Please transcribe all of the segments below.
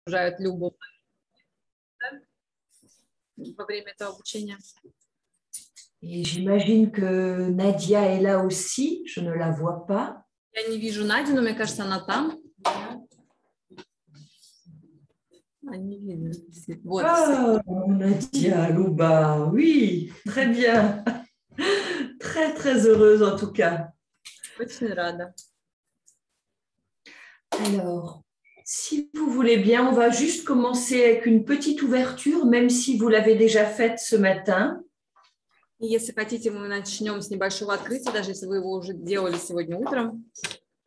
окружают любовь во время этого обучения. Et j'imagine que Nadia est là aussi, je ne la vois pas. Я не вижу Надю, но мне кажется, она там. Не видно. Вот. Oh, Nadia, Louba, oui, très bien. Très, très heureuse en tout cas. Очень рада. Alors, si vous voulez bien, on va juste commencer avec une petite ouverture, même si vous l'avez déjà faite ce matin. И если хотите, мы начнем с небольшого открытия, даже если вы его уже делали сегодня утром.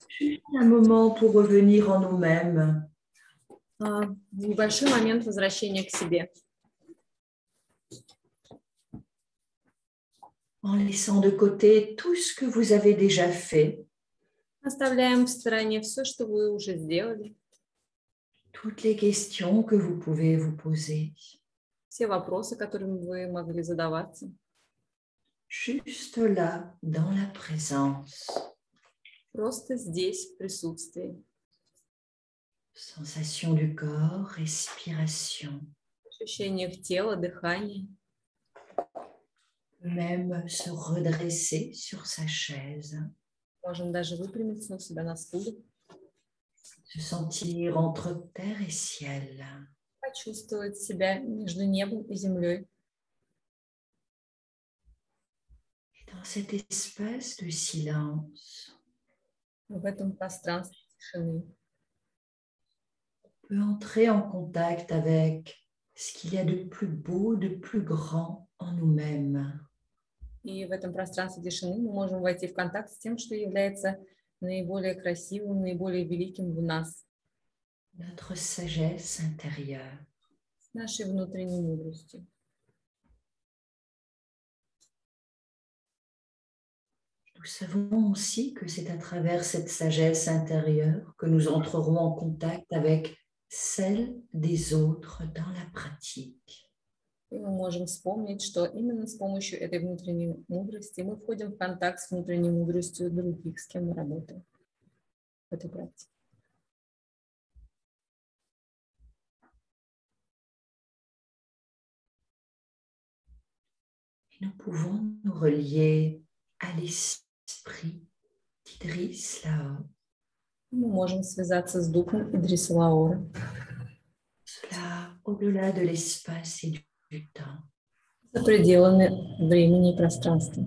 Juste un moment pour revenir en nous-mêmes. Небольшой момент возвращения к себе. En laissant de côté tout ce que vous avez déjà fait. Оставляем в стороне все, что вы уже сделали. Toutes les questions que vous pouvez vous poser. Все вопросы, которыми вы могли задаваться. Juste là, dans la présence. Просто здесь, в присутствии. Sensation du corps, respiration. Ощущение тела, дыхания. Même se redresser sur sa chaise. Можем даже выпрямиться у себя на стуле. Se sentir entre terre et ciel. Почувствовать себя между небом и землей. Et dans cet espace de silence, В этом пространстве тишины. on peut entrer en contact avec ce qu'il y a de plus beau, de plus grand en nous-mêmes. И в этом пространстве тишины мы можем войти в контакт с тем, что является наиболее красивым, наиболее великим в нас. Notre sagesse intérieure. С нашей внутренней мудростью. Nous savons aussi que c'est à travers cette sagesse intérieure que nous entrerons en contact avec celle des autres dans la pratique. И мы можем вспомнить, что именно с помощью этой внутренней мудрости мы входим в контакт с внутренней мудростью других, с кем мы работаем в этой практике. Et nous pouvons nous relier à l'esprit d'Idriss là-haut. Мы можем связаться с духом Идриса Лаора. Cela au-delà de l'espace et du temps. За пределами времени и пространства.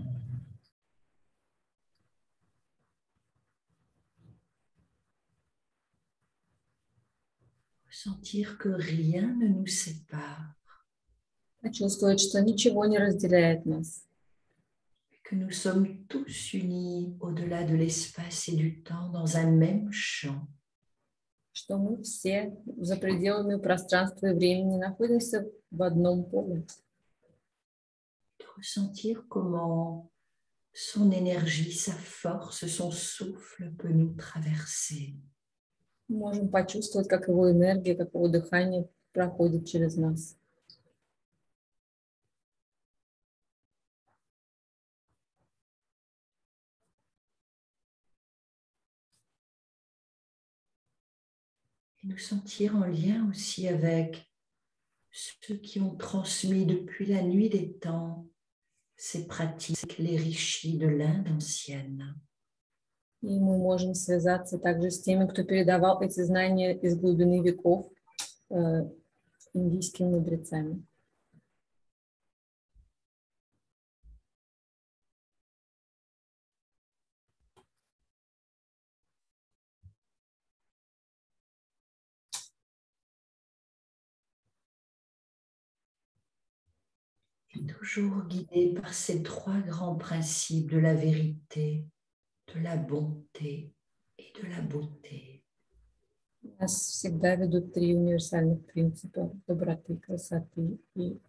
Sentir que rien ne nous sépare. Чувствовать, что ничего не разделяет нас. Que nous sommes tous unis au-delà de l'espace et du temps dans un même champ. Что мы все за пределами пространства и времени находимся в одном поле. Ressentir comment son énergie, sa force, son souffle peut nous traverser. Мы можем почувствовать, как его энергия, как его дыхание проходит через нас. Et nous sentir en lien aussi avec ceux qui ont transmis depuis la nuit des temps ces pratiques, les rishis de l'Inde ancienne. И мы можем связаться также с теми, кто передавал эти знания из глубины веков индийскими мудрецами. Toujours guidé par ces trois grands principes de la vérité, de la bonté et de la beauté. Нас всегда ведут три универсальных принципа доброты, красоты и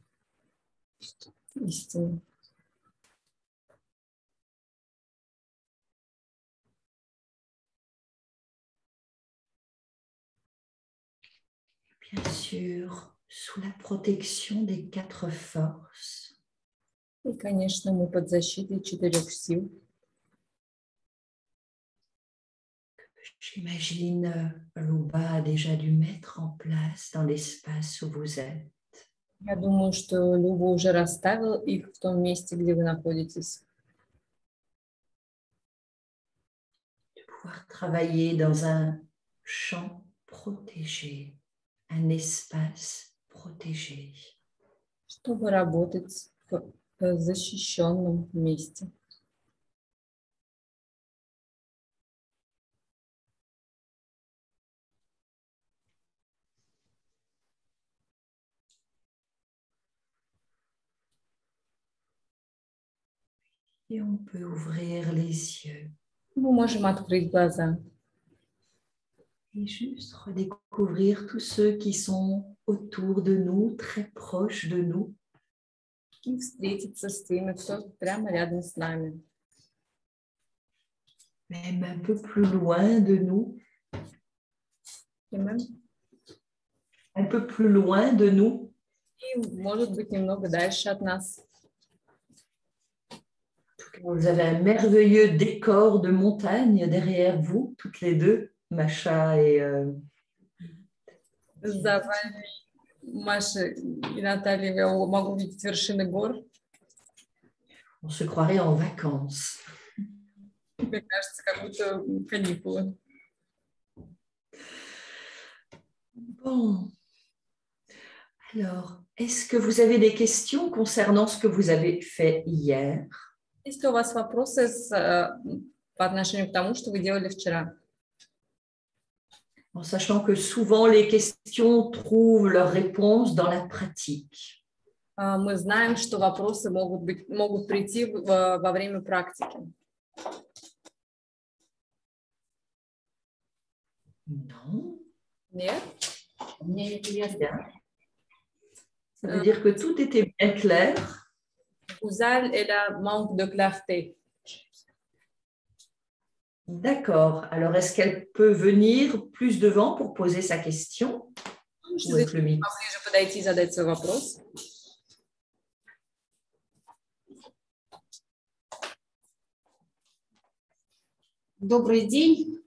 истины. Bien sûr, sous la protection des quatre forces. И, конечно, мы под защитой четырех сил. J'imagine Luba a déjà dû mettre en place dans l'espace où vous êtes. Я думаю, что Люба уже расставил их в том месте, где вы находитесь. De pouvoir travailler dans un champ protégé, un espace protégé. Чтобы работать в защищенном месте. Et on peut ouvrir les yeux. Мы можем открыть глаза. Et juste redécouvrir tous ceux qui sont autour de nous, très proches de nous. И встретиться с теми, кто прямо рядом с нами. Même un peu plus loin de nous. И мы, Un peu plus loin de nous. и, может быть, немного дальше от нас. Vous avez un merveilleux décor de montagne derrière vous, toutes les deux, Macha et... За вами, Маша и Наталья, я могу видеть вершины гор. On se croirait en vacances. Мне кажется, как будто каникулы. Bon. Alors, est-ce que vous avez des questions concernant ce que vous avez fait hier? Есть ли у вас вопросы по отношению к тому, что вы делали вчера? En sachant que souvent les questions trouvent leur réponse dans la pratique. Мы знаем, что вопросы могут прийти во время практики. Non. Нет? Ça veut dire que tout était bien clair. Узаль или manque de clarté. D'accord. Alors, est-ce qu'elle peut venir plus devant pour poser sa question? Ou est-ce le micro? Поближе подойти и задать свой вопрос. Добрый день.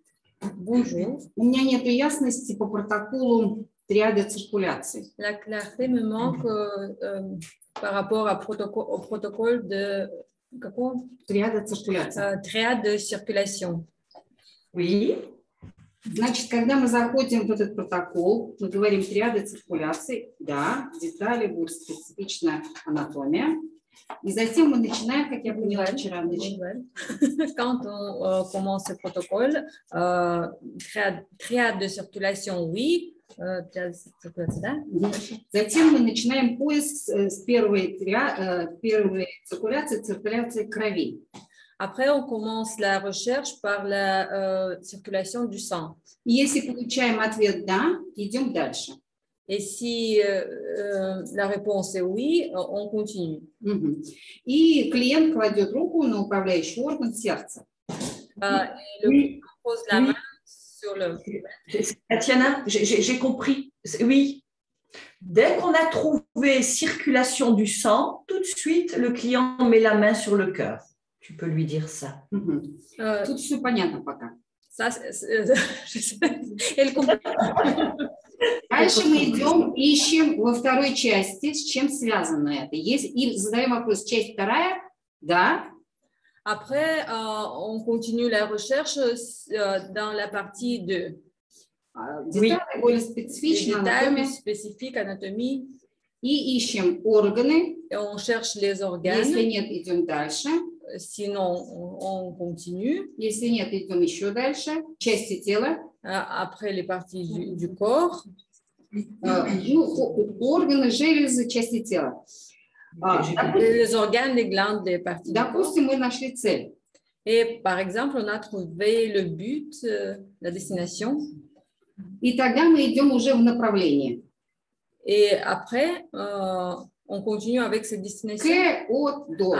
Bonjour. У меня нет ясности по протоколу триады циркуляции. La clarté me manque par rapport au protocole de Триада циркуляции. triade de circulation. Oui. Значит, когда мы заходим в этот протокол, мы говорим триада циркуляции, да, детали, будет специфичная анатомия. И затем мы начинаем, как я поняла вчера, Quand on commence ce protocole, triade de circulation, oui. Затем мы начинаем поиск с первой циркуляции крови. Après, on commence la recherche par la circulation du sang. Если получаем ответ «да», идем дальше. Et si la réponse est oui, on continue. И клиент кладет руку на управляющий орган сердца. Le client pose la main sur le... Tatiana, j'ai compris. Oui. Dès qu'on a trouvé circulation du sang, tout de suite, le client met la main sur le cœur. Tu peux lui dire ça. Тут все понятно пока. Ça, elle comprend. Дальше мы идем, ищем во второй части, с чем связано это. И задаем вопрос, часть вторая, да. Après, on continue la recherche dans la partie 2. Детали более специфичные, анатомия. Spécifique, anatomie. И ищем органы. Et on cherche les organes. Если нет, идем дальше. Sinon, on continue. Если нет, идем еще дальше. Части тела. Après les parties du corps. Органы, железы, части тела. Les organes, les glandes, les parties du corps. Допустим, мы нашли цель. Et par exemple, on a trouvé le but, la destination. И тогда мы идем уже в направлении. Et après, on continue avec cette destination. К от до.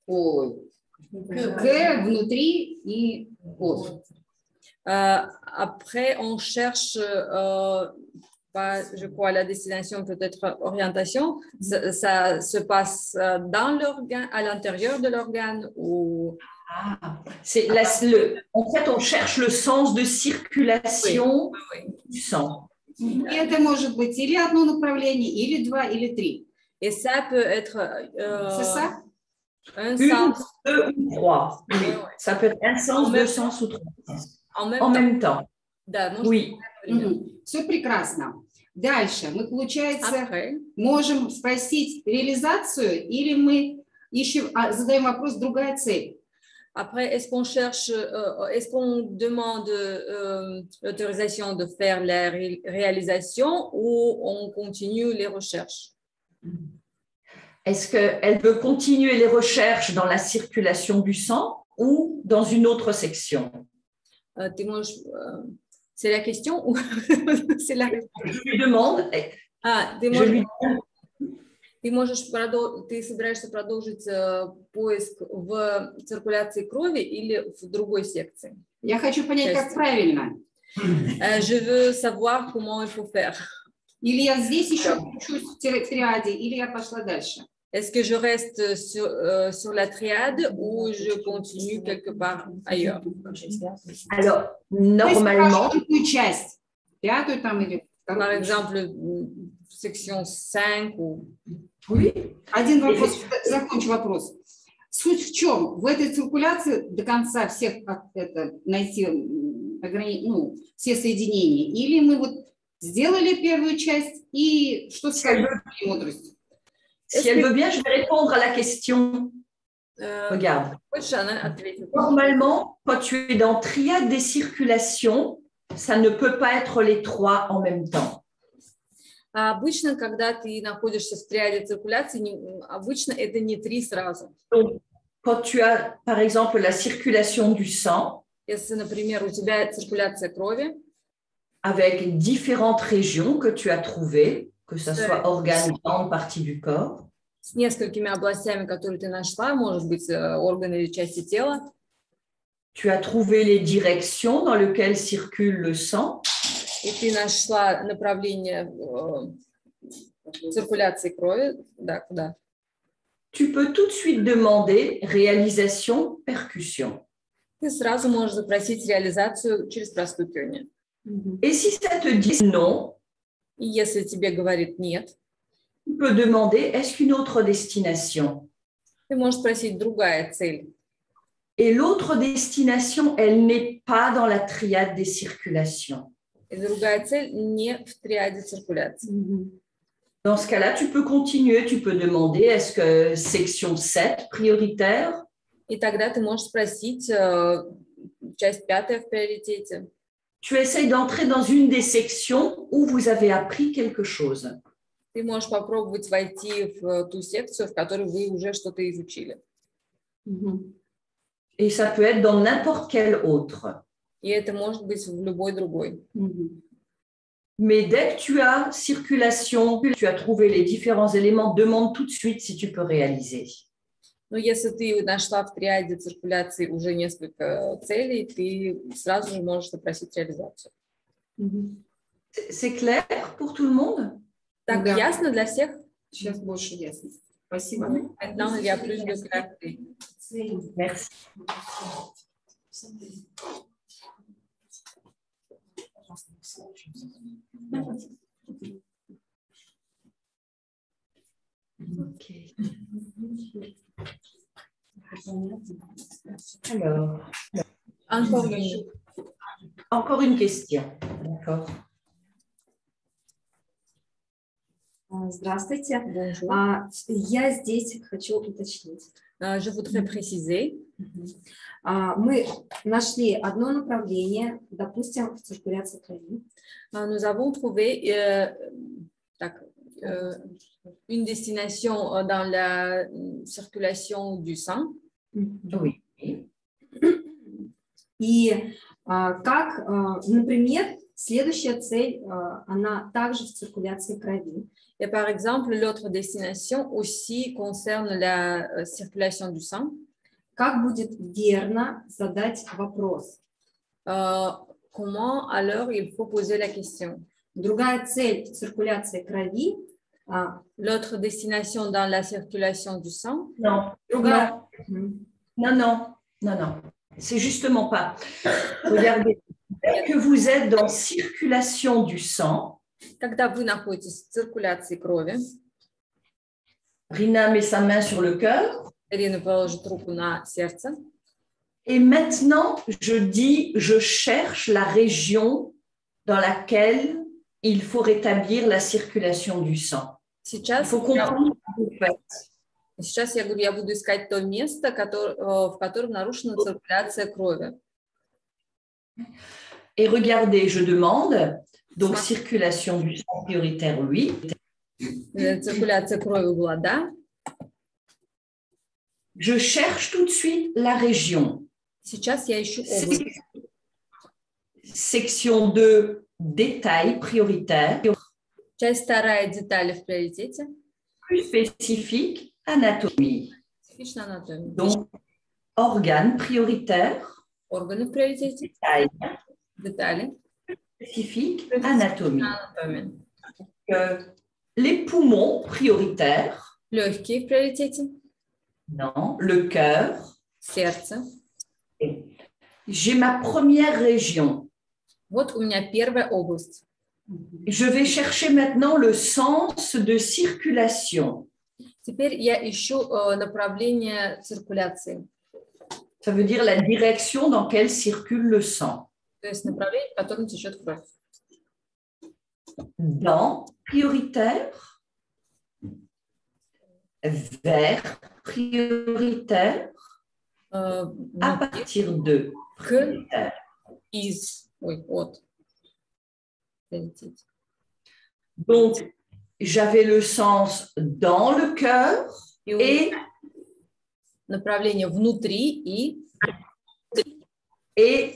К внутри и от. Après, on cherche, pas, je crois, la destination peut-être orientation. Ça se passe dans l'organe, à l'intérieur de l'organe ou En fait, on cherche le sens de circulation du sang. И это может быть или одно направление, или два, или три. Et ça peut être C'est ça? un Une, sens deux ou trois. Oui. Ouais. Ça peut être un sens, deux sens ou trois sens. En même temps. Да, может Oui. Все прекрасно. Дальше мы, получается, Après, можем спросить реализацию, или мы ищем, задаем вопрос «другая цель». après, est-ce qu'on cherche, est-ce qu'on demande l'autorisation de faire la réalisation ou on continue les recherches? Est-ce qu'elle veut continuer les recherches dans la circulation du sang ou dans une autre section? C'est la question ou c'est la réponse? Je lui demande. Ты собираешься продолжить поиск в циркуляции крови или в другой секции? Я хочу понять, как правильно. Je veux savoir comment il faut faire. Или я здесь еще учусь в триаде, или я пошла дальше. Est-ce que je reste sur la triade ou je continue quelque part ailleurs? Alors, normalement... Какую часть? Пятую там или вторую? Par exemple, section 5 ou... Oui. Один вопрос, закончу вопрос. Суть в чем? В этой циркуляции до конца всех найти все соединения? Или мы вот сделали первую часть и что скажем мудростью? Si elle veut bien, je vais répondre à la question. Regarde. Normalement, quand tu es dans triade des circulations, ça ne peut pas être les trois en même temps. Обычно, когда ты находишься в триаде циркуляции, обычно это не три сразу. Donc, quand tu as, par exemple, la circulation du sang, Если, например, у тебя циркуляция крови, avec différentes régions que tu as trouvées, que ce soit organes, grandes parties du corps, с несколькими областями, которые ты нашла, может быть, органы или части тела, tu as trouvé les directions dans lesquelles circule le sang, и ты нашла направление циркуляции крови, да, куда? Tu peux tout de suite demander réalisation, percussion. Ты сразу можешь запросить реализацию через простукивание. Et si ça te dit non, И если тебе говорит нет, tu peux demander est-ce qu'une autre destination? ты можешь спросить другая цель. Et l'autre destination, elle n'est pas dans la triade des circulations. И другая цель не в триаде циркуляции. Dans ce cas-là, tu peux continuer, tu peux demander est-ce que section 7 prioritaire? И тогда ты можешь спросить часть 5 в приоритете. Tu essayes d'entrer dans une des sections où vous avez appris quelque chose. Ты можешь попробовать войти в ту секцию, в которой вы уже что-то изучили. Et ça peut être dans n'importe quelle autre. И это может быть в любой другой. Mais dès que tu as circulation, tu as trouvé les différents éléments, demande tout de suite si tu peux réaliser. Но если ты нашла в триаде циркуляции уже несколько целей, ты сразу же можешь запросить реализацию. C'est clair pour tout le monde? Так, Да. ясно для всех? Сейчас больше ясности. Спасибо. Maintenant, il y a plus de clarté. Merci. Ok. Alors, encore une question. D'accord. Здравствуйте. Bonjour. Я здесь хочу уточнить. Je voudrais préciser. Мы нашли одно направление, допустим, в циркуляции крови. Nous avons trouvé une destination dans la circulation du sang. Oui. И как, например, следующая цель, она также в циркуляции крови. Et par exemple, l'autre destination aussi concerne la circulation du sang. Как будет верно задать вопрос? Comment alors il faut poser la question? Другая цель в циркуляции крови. L'autre destination dans la circulation du sang? Non. Другая. Non. Non, non, c'est justement pas. Regardez, dès que vous êtes dans circulation du sang, Когда вы находитесь в циркуляции крови, Rina met sa main sur le cœur. Ирина положит руку на сердце. Et maintenant, je cherche la région dans laquelle il faut rétablir la circulation du sang. Il Сейчас, faut comprendre ce que vous faites. сейчас я говорю, я буду искать то место, в котором нарушена циркуляция крови. Et regardez, je demande, donc circulation du sang prioritaire, oui. Циркуляция крови была, да. Je cherche tout de suite la région. Сейчас я ищу область. Section 2, détail prioritaire. Часть вторая, детали в приоритете. Plus spécifique, anatomie. Специфичная анатомия. Donc, organe prioritaire, Органы в приоритете. détail Детали. spécifique, anatomie. Анатомия. Les poumons prioritaires, Легкие в приоритете. non, le cœur. Сердце. J'ai ma première région. Вот у меня первая область. Je vais chercher maintenant le sens de circulation. Теперь я ищу направление циркуляции. Ça veut dire la direction dans laquelle circule le sang. То есть направление, в котором течет кровь. Dans prioritaire, vers prioritaire, à partir de prioritaire. От. Приоритете. Donc, j'avais le sens dans le cœur et Направление внутри et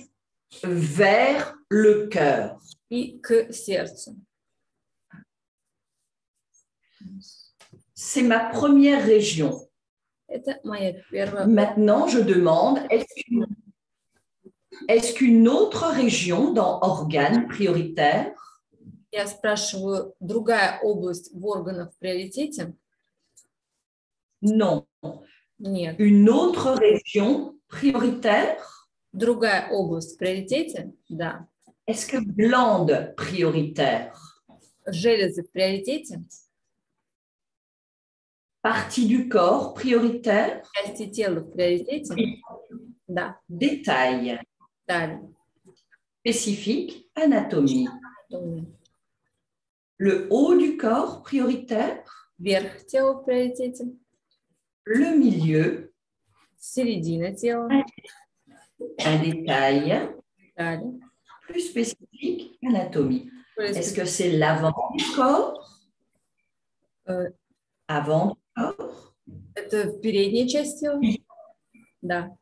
vers le cœur. и к сердцу. C'est ma première région. Это моя первая. Maintenant, je demande, est-ce qu'une autre région dans organe prioritaire Я спрашиваю, другая область в органах в приоритете? Non. Нет. Une autre région prioritaire? Другая область в приоритете? Да. Est-ce que glande prioritaire? Железы в приоритете? Partie du corps prioritaire? Части тела в приоритете? Да. Détail. Далее. Spécifique, anatomie. Le haut du corps prioritaire? Верх тела в приоритете? Le milieu? Середина тела? Un détail. Далее. Plus spécifique, anatomie. Более Est-ce que c'est l'avant du corps? Avant du corps? Это передняя часть тела? Да.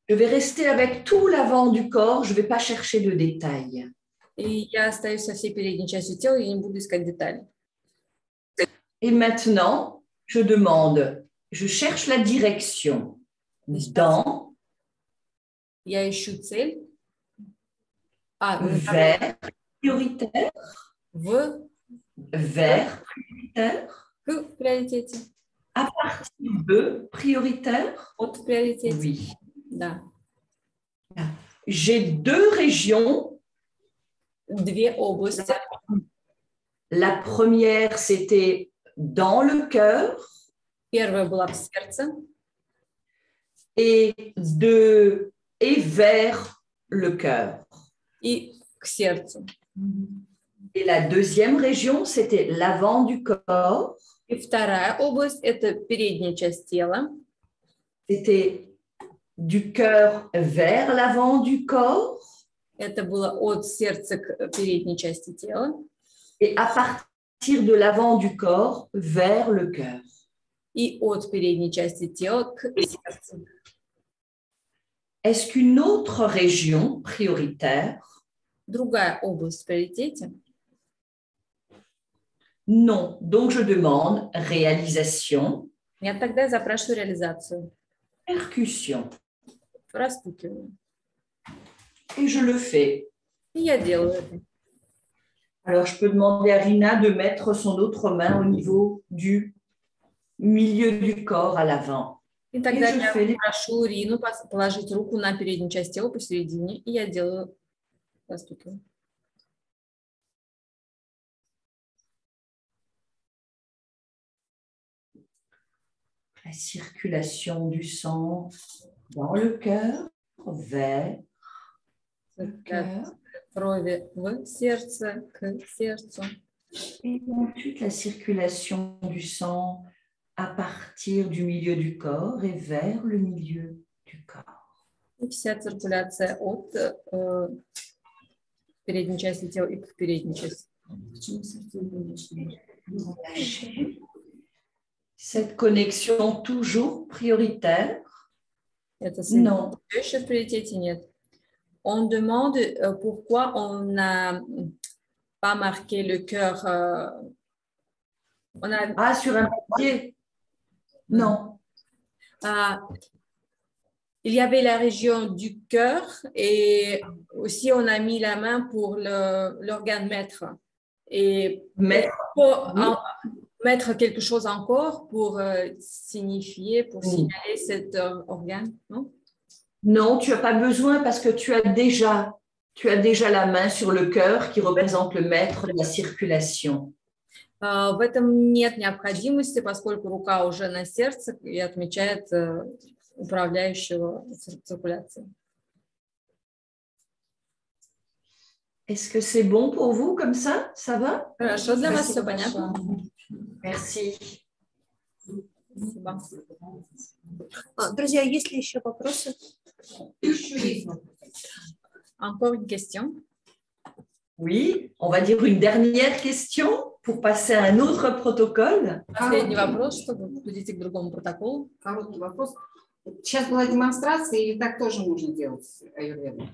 Je vais rester avec tout l'avant du corps, je ne vais pas chercher de détails. И я остаюсь со всей передней частью тела и не буду искать детали. Et maintenant, je demande, je cherche la direction dans, Я ищу цель. vers prioritaire, vers prioritaire, к приоритете. à partir de prioritaire. От приоритете. Oui. Да. J'ai deux régions. Две области. La première, c'était dans le cœur. Первая была в сердце. Et vers le cœur. И к сердцу. Et la deuxième région, c'était l'avant du corps. И вторая область – это передняя часть тела. C'était du cœur vers l'avant du corps. Это было от сердца к передней части тела. Et à partir de l'avant du corps vers le cœur. И от передней части тела к сердцу. Est-ce qu'une autre région prioritaire? Другая область в приоритете? Non. Donc, je demande réalisation. Я тогда запрашиваю реализацию. Percussion. Простукиваю. Et je le fais. И я делаю это. Alors, je peux demander à Rina de mettre son autre main au niveau du milieu du corps à l'avant. И тогда je я fais les... прошу Рину положить руку на переднюю часть тела посередине, и я делаю постукиваю. La circulation du sang dans le cœur, vers le cœur. Крови в сердце, к сердцу. Et ensuite, la circulation du sang à partir du milieu du corps et vers le milieu du corps. И вся циркуляция от передней части тела и к передней части. Cette connexion toujours prioritaire? Это Non. все еще в приоритете нет. On demande pourquoi on n'a pas marqué le cœur. Ah, sur un papier? Non. Il y avait la région du cœur et aussi on a mis la main pour l'organe maître. Et mettre quelque chose encore pour signifier, pour signaler cet organe, non? Non, tu n'as pas besoin parce que tu as déjà la main sur le cœur qui représente le maître de la circulation. В этом нет необходимости, поскольку рука уже на сердце и отмечает управляющего циркуляцией. Est-ce que c'est bon pour vous comme ça? Ça va? Хорошо, для вас все понятно? Merci. Спасибо. Друзья, есть ли еще вопросы? Encore une question? Oui, on va dire une dernière question pour passer à un autre protocole. Последний вопрос, чтобы перейти к другому протоколу. Короткий вопрос. Сейчас была демонстрация, или так тоже можно делать аюрведу?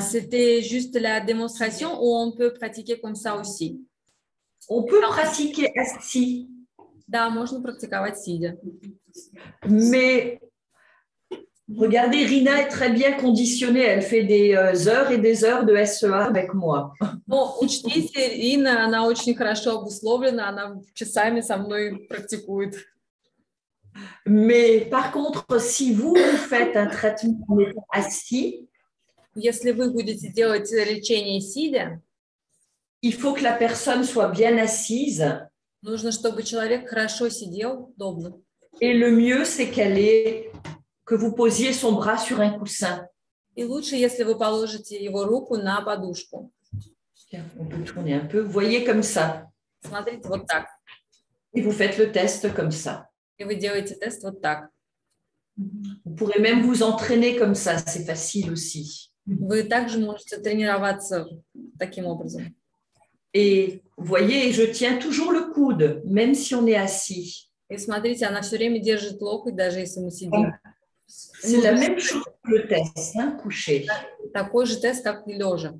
C'était juste la démonstration ou on peut pratiquer comme ça aussi? On peut pratiquer assis. Да, можно практиковать сидя. Mais regardez, Rina est très bien conditionnée. Elle fait des heures et des heures de SEA avec moi. Но учтите, Ирина, она очень хорошо обусловлена, она часами со мной практикует. Mais par contre, si vous faites un traitement en étant assis, если вы будете делать лечение сидя, il faut que la personne soit bien assise. Нужно, чтобы человек хорошо сидел, удобно. Et le mieux, c'est que vous posiez son bras sur un coussin. И лучше, если вы положите его руку на подушку. Tiens, on peut tourner un peu. Vous voyez comme ça. Смотрите, вот так. Et vous faites le test comme ça. И вы делаете тест вот так. Vous pourrez même vous entraîner comme ça. C'est facile aussi. Вы также можете тренироваться таким образом. Et vous voyez, je tiens toujours le coude, même si on est assis. И смотрите, она все время держит локоть, даже если мы сидим. C'est la même chose que le test, hein, couché. Такой же тест, как и лежа.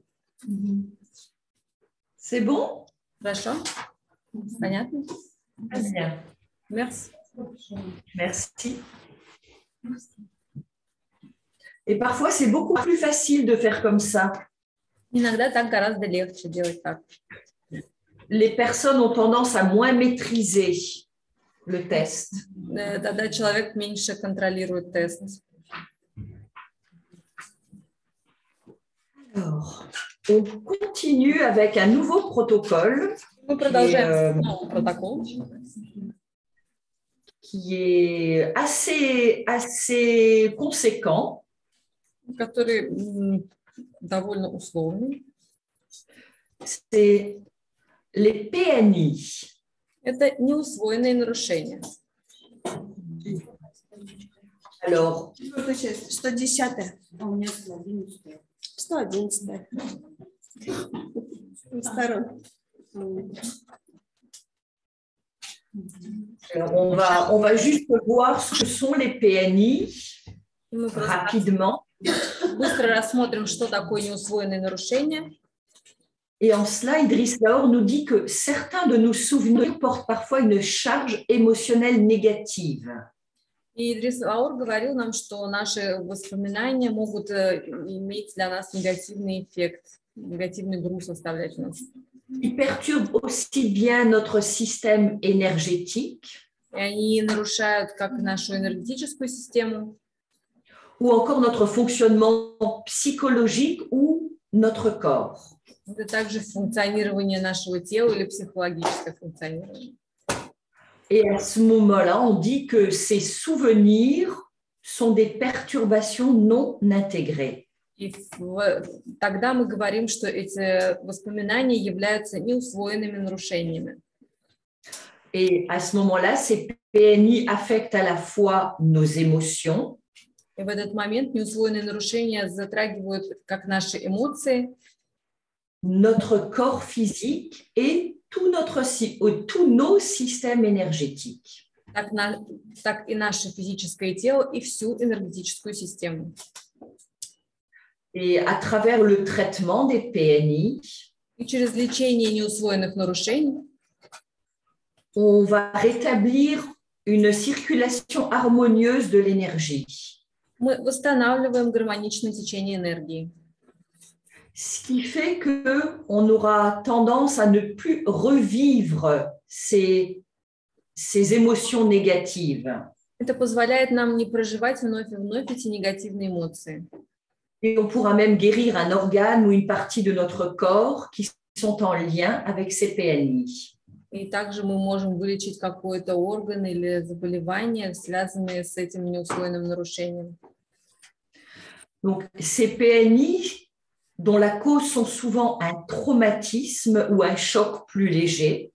C'est bon? Хорошо? Понятно? Très bien. Merci. Merci. Et parfois, c'est beaucoup plus facile de faire comme ça. Иногда так гораздо легче делать так. Les personnes ont tendance à moins maîtriser le test. Тогда человек меньше контролирует тест. Alors, on continue avec un nouveau protocole. Мы продолжаем новый протокол, Qui est assez conséquent. который довольно условный. C'est les PNI. Это неусвоенные нарушения. Alors, 110. А у меня 111. 111. Сторон. on va juste voir ce que sont les PNI Мы просто rapidement. быстро рассмотрим, что такое неусвоенные нарушения. Et en cela, Idriss Laor nous dit que certains de nos souvenirs portent parfois une charge émotionnelle négative. И Идрис Лаур говорил нам, что наши воспоминания могут иметь для нас негативный эффект, негативный груз оставлять в нас. Il perturbe aussi bien notre système énergétique. И они нарушают как нашу энергетическую систему, ou encore notre fonctionnement psychologique ou notre corps. это также функционирование нашего тела или психологическое функционирование. Et à ce moment-là, on dit que ces souvenirs sont des perturbations non intégrées. И тогда мы говорим, что эти воспоминания являются неусвоенными нарушениями. Et à ce moment-là, ces PNI affectent à la fois nos émotions, И в этот момент неусвоенные нарушения затрагивают как наши эмоции, notre corps physique et tous nos systèmes énergétiques. так и наше физическое тело и всю энергетическую систему. Et à travers le traitement des PNI, И через лечение неусвоенных нарушений on va rétablir une circulation harmonieuse de l'énergie. мы восстанавливаем гармоничное течение энергии. Ce qui fait qu'on aura tendance à ne plus revivre ces émotions négatives. Это позволяет нам не проживать вновь и вновь эти негативные эмоции. Et on pourra même guérir un organe ou une partie de notre corps qui sont en lien avec ces PNI. И также мы можем вылечить какой-то орган или заболевание, связанное с этим неусвоенным нарушением. Donc, ces PNI, dont la cause sont souvent un traumatisme ou un choc plus léger,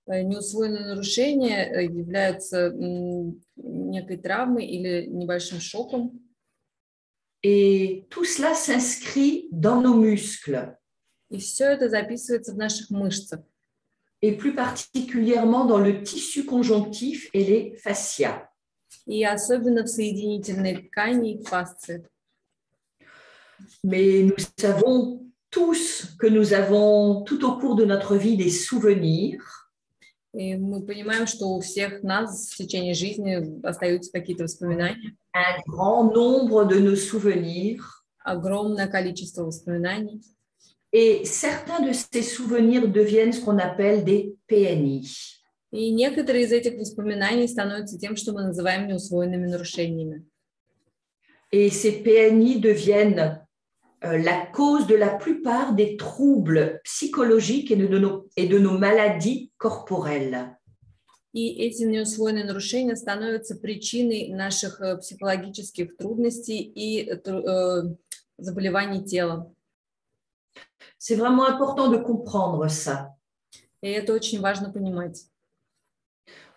Неусвоенные нарушения являются некой травмой или небольшим шоком. et tout cela s'inscrit dans nos muscles, И все это записывается в наших мышцах. et plus particulièrement dans le tissu conjonctif et les fascias. И особенно в соединительной ткани и фасции. Mais nous savons tous que nous avons tout au cours de notre vie des souvenirs. И мы понимаем, что у всех нас в течение жизни остаются какие-то воспоминания. Un grand nombre de nos souvenirs. Огромное количество воспоминаний. Et certains de ces souvenirs deviennent ce qu'on appelle des PNI. И некоторые из этих воспоминаний становятся тем, что мы называем неусвоенными нарушениями. Et ces PNI deviennent la cause de la plupart des troubles psychologiques et de nos maladies corporelles. И эти неусвоенные нарушения становятся причиной наших психологических трудностей и заболеваний тела. C'est vraiment important de comprendre ça. И это очень важно понимать.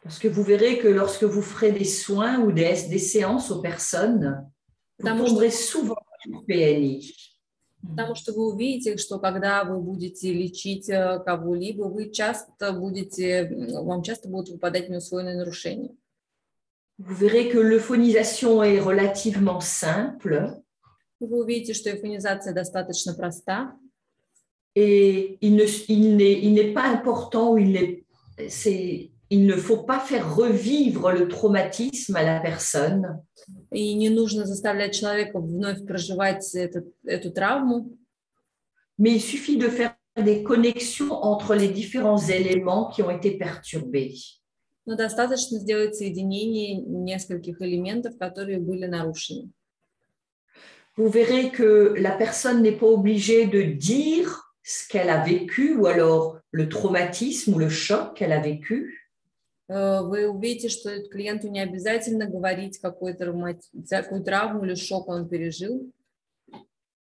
Parce que vous verrez que lorsque vous ferez des soins ou des séances aux personnes, vous tomberez souvent sur PNI. Потому что вы увидите, что когда вы будете лечить кого-либо, вам часто будут выпадать неусвоенные нарушения. Vous verrez que l'euphonisation est relativement simple. Вы увидите, что эйфонизация достаточно проста. Et il n'est pas important ou il ne faut pas faire revivre le traumatisme à la personne. И не нужно заставлять человека вновь проживать эту травму. Mais il suffit de faire des connexions entre les différents éléments qui ont été perturbés. Но достаточно сделать соединение нескольких элементов, которые были нарушены. Vous verrez que la personne n'est pas obligée de dire ce qu'elle a vécu ou alors le traumatisme ou le choc qu'elle a vécu. Вы увидите, что клиенту не обязательно говорить какую травму или шок он пережил.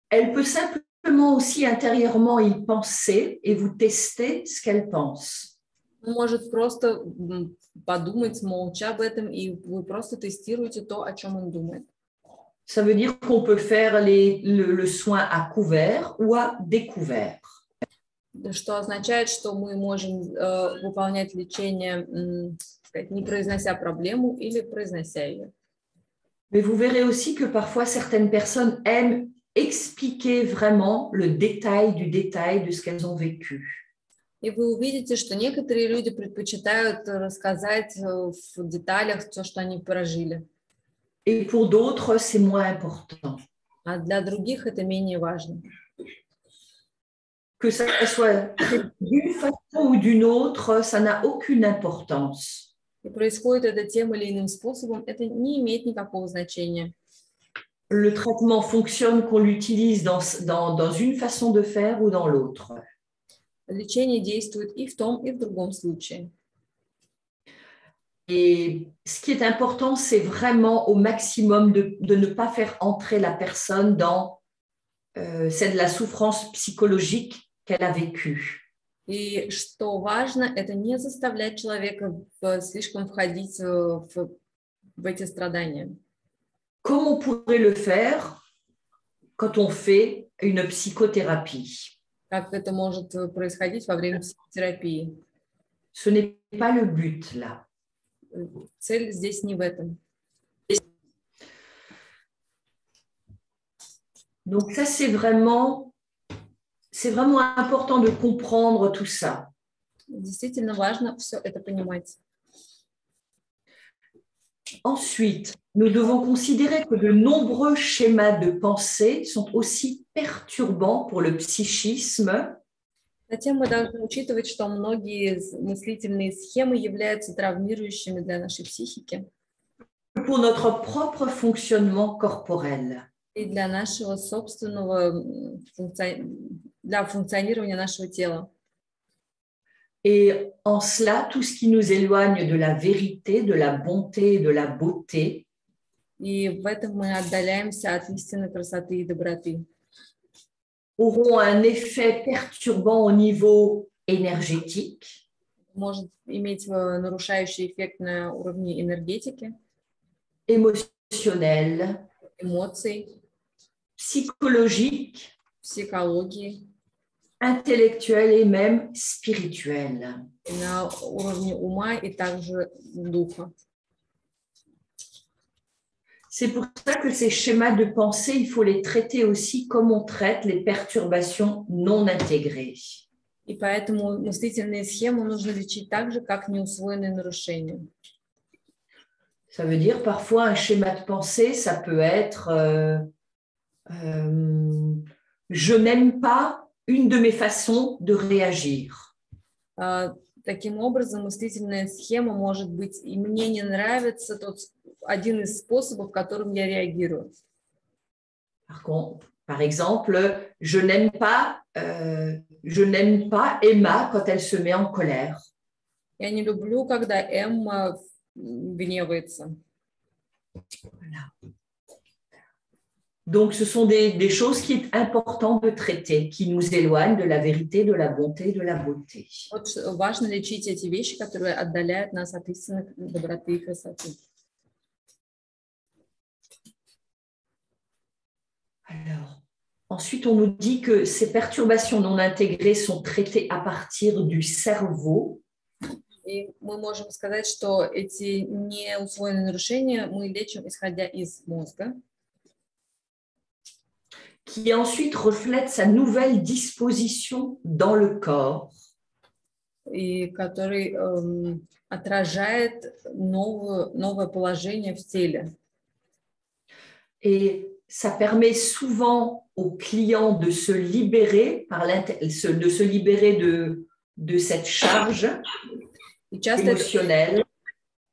Elle peut simplement aussi intérieurement y penser et vous tester ce qu'elle pense. Он может просто подумать молча об этом, и вы просто тестируете то, о чем он думает. Ça veut dire qu'on peut faire le soin à couvert ou à découvert. Что означает, что мы можем выполнять лечение, не произнося проблему или произнося ее. Mais vous verrez aussi que parfois certaines personnes aiment expliquer vraiment le détail du détail de ce qu'elles ont vécu. И вы увидите, что некоторые люди предпочитают рассказать в деталях то, что они прожили. Et pour d'autres, c'est moins important. А для других это менее важно. Que ça soit d'une façon ou d'une autre, ça n'a aucune importance. И происходит это тем или иным способом, это не имеет никакого значения. Le traitement fonctionne qu'on l'utilise dans une façon de faire ou dans l'autre. Лечение действует и в том, и в другом случае. Et ce qui est important, c'est vraiment au maximum de ne pas faire entrer la personne dans c'est de la souffrance psychologique qu'elle a vécue. И что важно, это не заставлять человека слишком входить в эти страдания. Comme on pourrait le faire quand on fait une psychothérapie. Как это может происходить во время психотерапии. Ce n'est pas le but là. Цель здесь не в этом. Donc ça, c'est vraiment important de comprendre tout ça. Действительно важно все это понимать. Ensuite, nous devons considérer que de nombreux schémas de pensée sont aussi perturbants pour le psychisme. Затем мы должны учитывать, что многие мыслительные схемы являются травмирующими для нашей психики. Pour notre propre fonctionnement corporel. И для нашего собственного для функционирования нашего тела. Et en cela, tout ce qui nous éloigne de la vérité, de la bonté et de la beauté, И в этом мы отдаляемся от истинной красоты и доброты. Auront un effet perturbant au niveau énergétique. Может иметь нарушающий эффект на уровне энергетики, Émotionnel, эмоций, psychologique, психологии, intellectuel et même spirituel. на уровне ума и также духа. C'est pour ça que ces schémas de pensée, il faut les traiter aussi comme on traite les perturbations non intégrées. И поэтому мыслительные схемы нужно лечить так же, как неусвоенные нарушения. Ça veut dire parfois un schéma de pensée, ça peut être je n'aime pas une de mes façons de réagir. Таким образом, мыслительная схема может быть «и мне не нравится один из способов, которым я реагирую». Par exemple, je n'aime pas Emma quand elle se met en colère. Я не люблю, когда Эмма гневается. Voilà. Donc, ce sont des choses qui est important de traiter, qui nous éloignent de la vérité, de la bonté, de la beauté. Вот важно лечить эти вещи, которые отдаляют нас от истинной доброты и красоты. Alors, ensuite, on nous dit que ces perturbations non intégrées sont traitées à partir du cerveau. И мы можем сказать, что эти неусвоенные нарушения мы лечим, исходя из мозга, qui ensuite reflète sa nouvelle disposition dans le corps. и который отражает новое положение в теле. Et ça permet souvent aux clients de se libérer, de cette charge И часто émotionnelle. это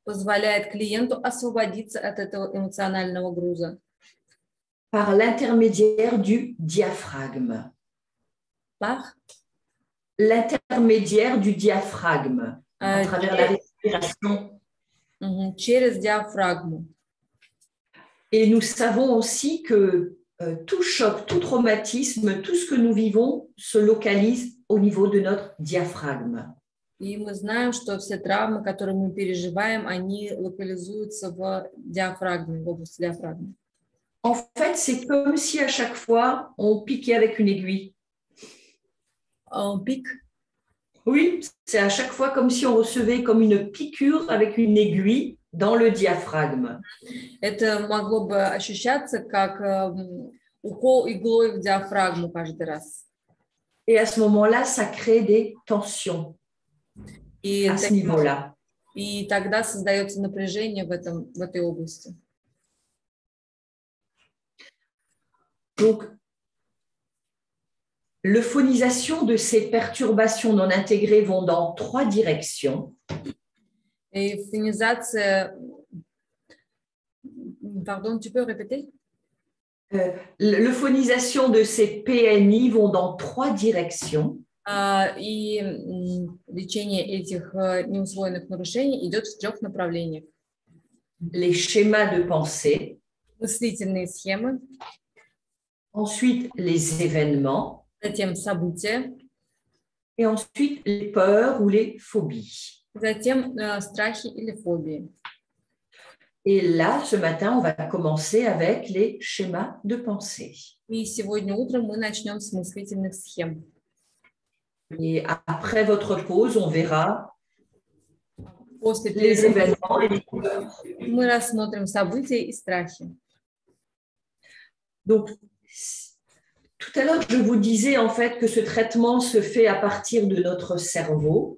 позволяет клиенту освободиться от этого эмоционального груза. Par l'intermédiaire du diaphragme. Par l'intermédiaire du diaphragme, à travers la respiration. Через диафрагму. Et nous savons aussi que tout choc, tout traumatisme, tout ce que nous vivons se localise au niveau de notre diaphragme. И мы знаем, что все травмы, которые мы переживаем, они локализуются в диафрагме, в области диафрагмы. En fait, c'est comme si à chaque fois, on piquait avec une aiguille. On pique? Oui, c'est à chaque fois comme si on recevait comme une piqûre avec une aiguille dans le diaphragme. Это могло бы ощущаться как укол иглой в диафрагму каждый раз. Et à ce moment-là, ça crée des tensions à ce niveau-là. И тогда создается напряжение в этой области. Donc, l'euphonisation de ces perturbations non intégrées vont dans 3 directions. Эйфонизация... Pardon, tu peux répéter? L'euphonisation de ces PNI vont dans 3 directions. И лечение этих неусвоенных нарушений идет в 3 направлениях. Les schémas de pensée, Мыслительные схемы, ensuite les événements, затем события, et ensuite les peurs ou les phobies. затем страхи или фобии. Et là, ce matin, on va commencer avec les schémas de pensée. И сегодня утром мы начнем с мыслительных схем. Et après votre pause, on verra После les перерыва événements et les peurs. мы рассмотрим события и страхи. Donc, tout à l'heure, je vous disais en fait que ce traitement se fait à partir de notre cerveau.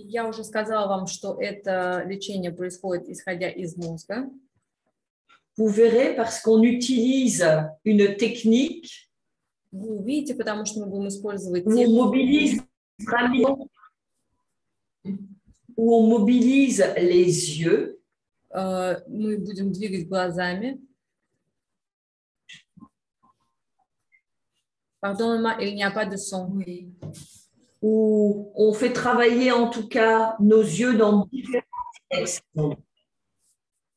Я уже сказала вам, что это лечение происходит исходя из мозга. Vous verrez parce qu'on utilise une technique Вы увидите, потому что мы будем использовать où on mobilise vraiment, où on mobilise les yeux. Мы будем двигать глазами. Pardon, il n'y a pas de son. Oui. Où on fait travailler en tout cas nos yeux dans différentes directions.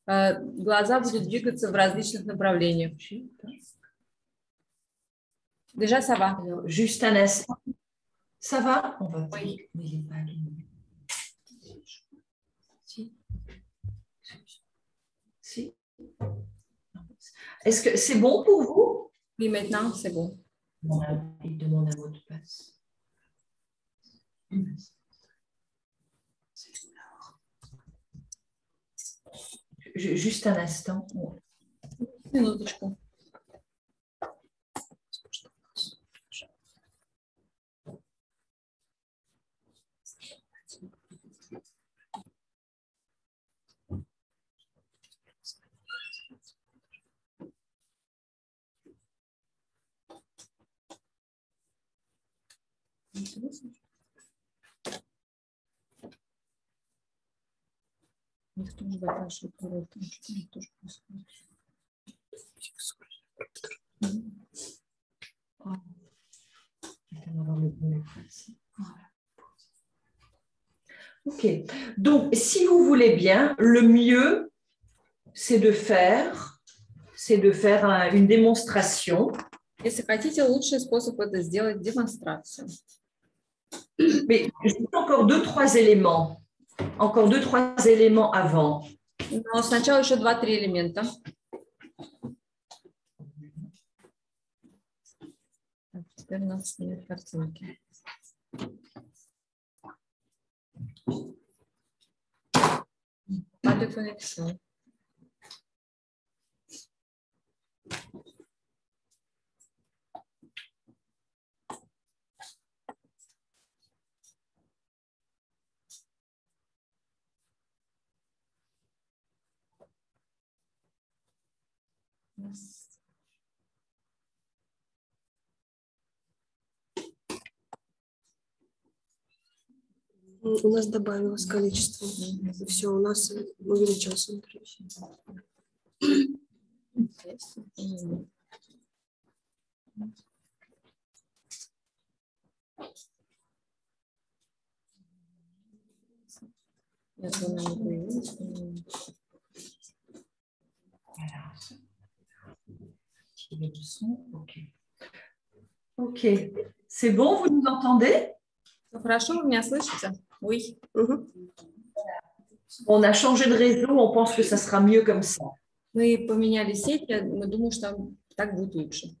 Глаза будут двигаться в различных направлениях. Déjà, ça va. Alors, juste un instant. Ça va? On va. Oui. Mais il n'est pas allumé. Si. Est-ce que c'est bon pour vous? Oui, maintenant, c'est bon. Il demande un mot de passe. Juste un instant. Минуточку. Никто не запрашивает пароль, потому что это тоже происходит. Ok, donc si vous voulez bien, le mieux, c'est de faire une démonstration. Если хотите, лучший способ это сделать демонстрацию. Mais juste encore 2-3 éléments. Encore 2-3 éléments avant. Но сначала еще 2-3 элемента. Так, теперь у нас нет картинки. Pas de connexion. У нас добавилось количество. Все, у нас увеличилось внутри. Ok, c'est bon, vous nous entendez? Хорошо, вы меня слышите? Oui. On a changé de réseau, on pense que ça sera mieux comme ça. Мы поменяли сеть, мы думаем, что так будет лучше.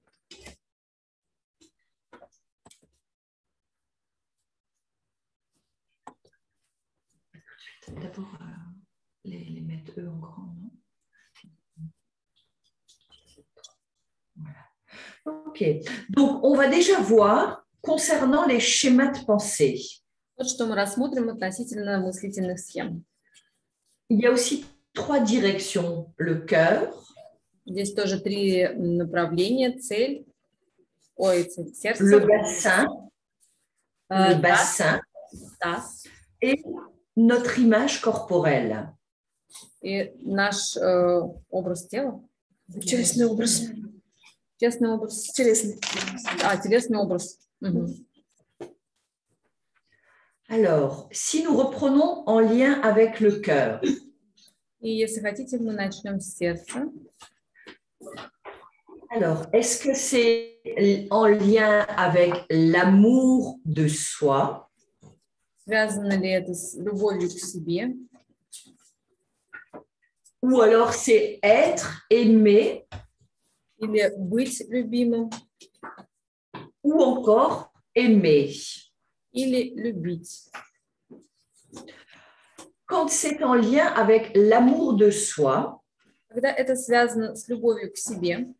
D'abord, les mettre eux en grand, non? Voilà. Ok, donc on va déjà voir concernant les schémas de pensée. Вот что мы рассмотрим относительно мыслительных схем. Il y a aussi 3 directions. Le cœur. Здесь тоже 3 направления, цель, сердце. Le bassin. Le bassin. Таз. Et notre image corporelle. И наш образ тела, Телесный образ. телесный образ, Телесный. телесный образ. Мгм. Alors, si nous reprenons en lien avec le cœur, И если хотите, мы начнем с сердца. alors, est-ce que c'est en lien avec l'amour de soi Связано ли это с любовью к себе? ou alors c'est être aimé Или быть любимым? ou encore aimer? Или любить? Quand c'est en lien avec l'amour de soi, Когда это связано с любовью к себе,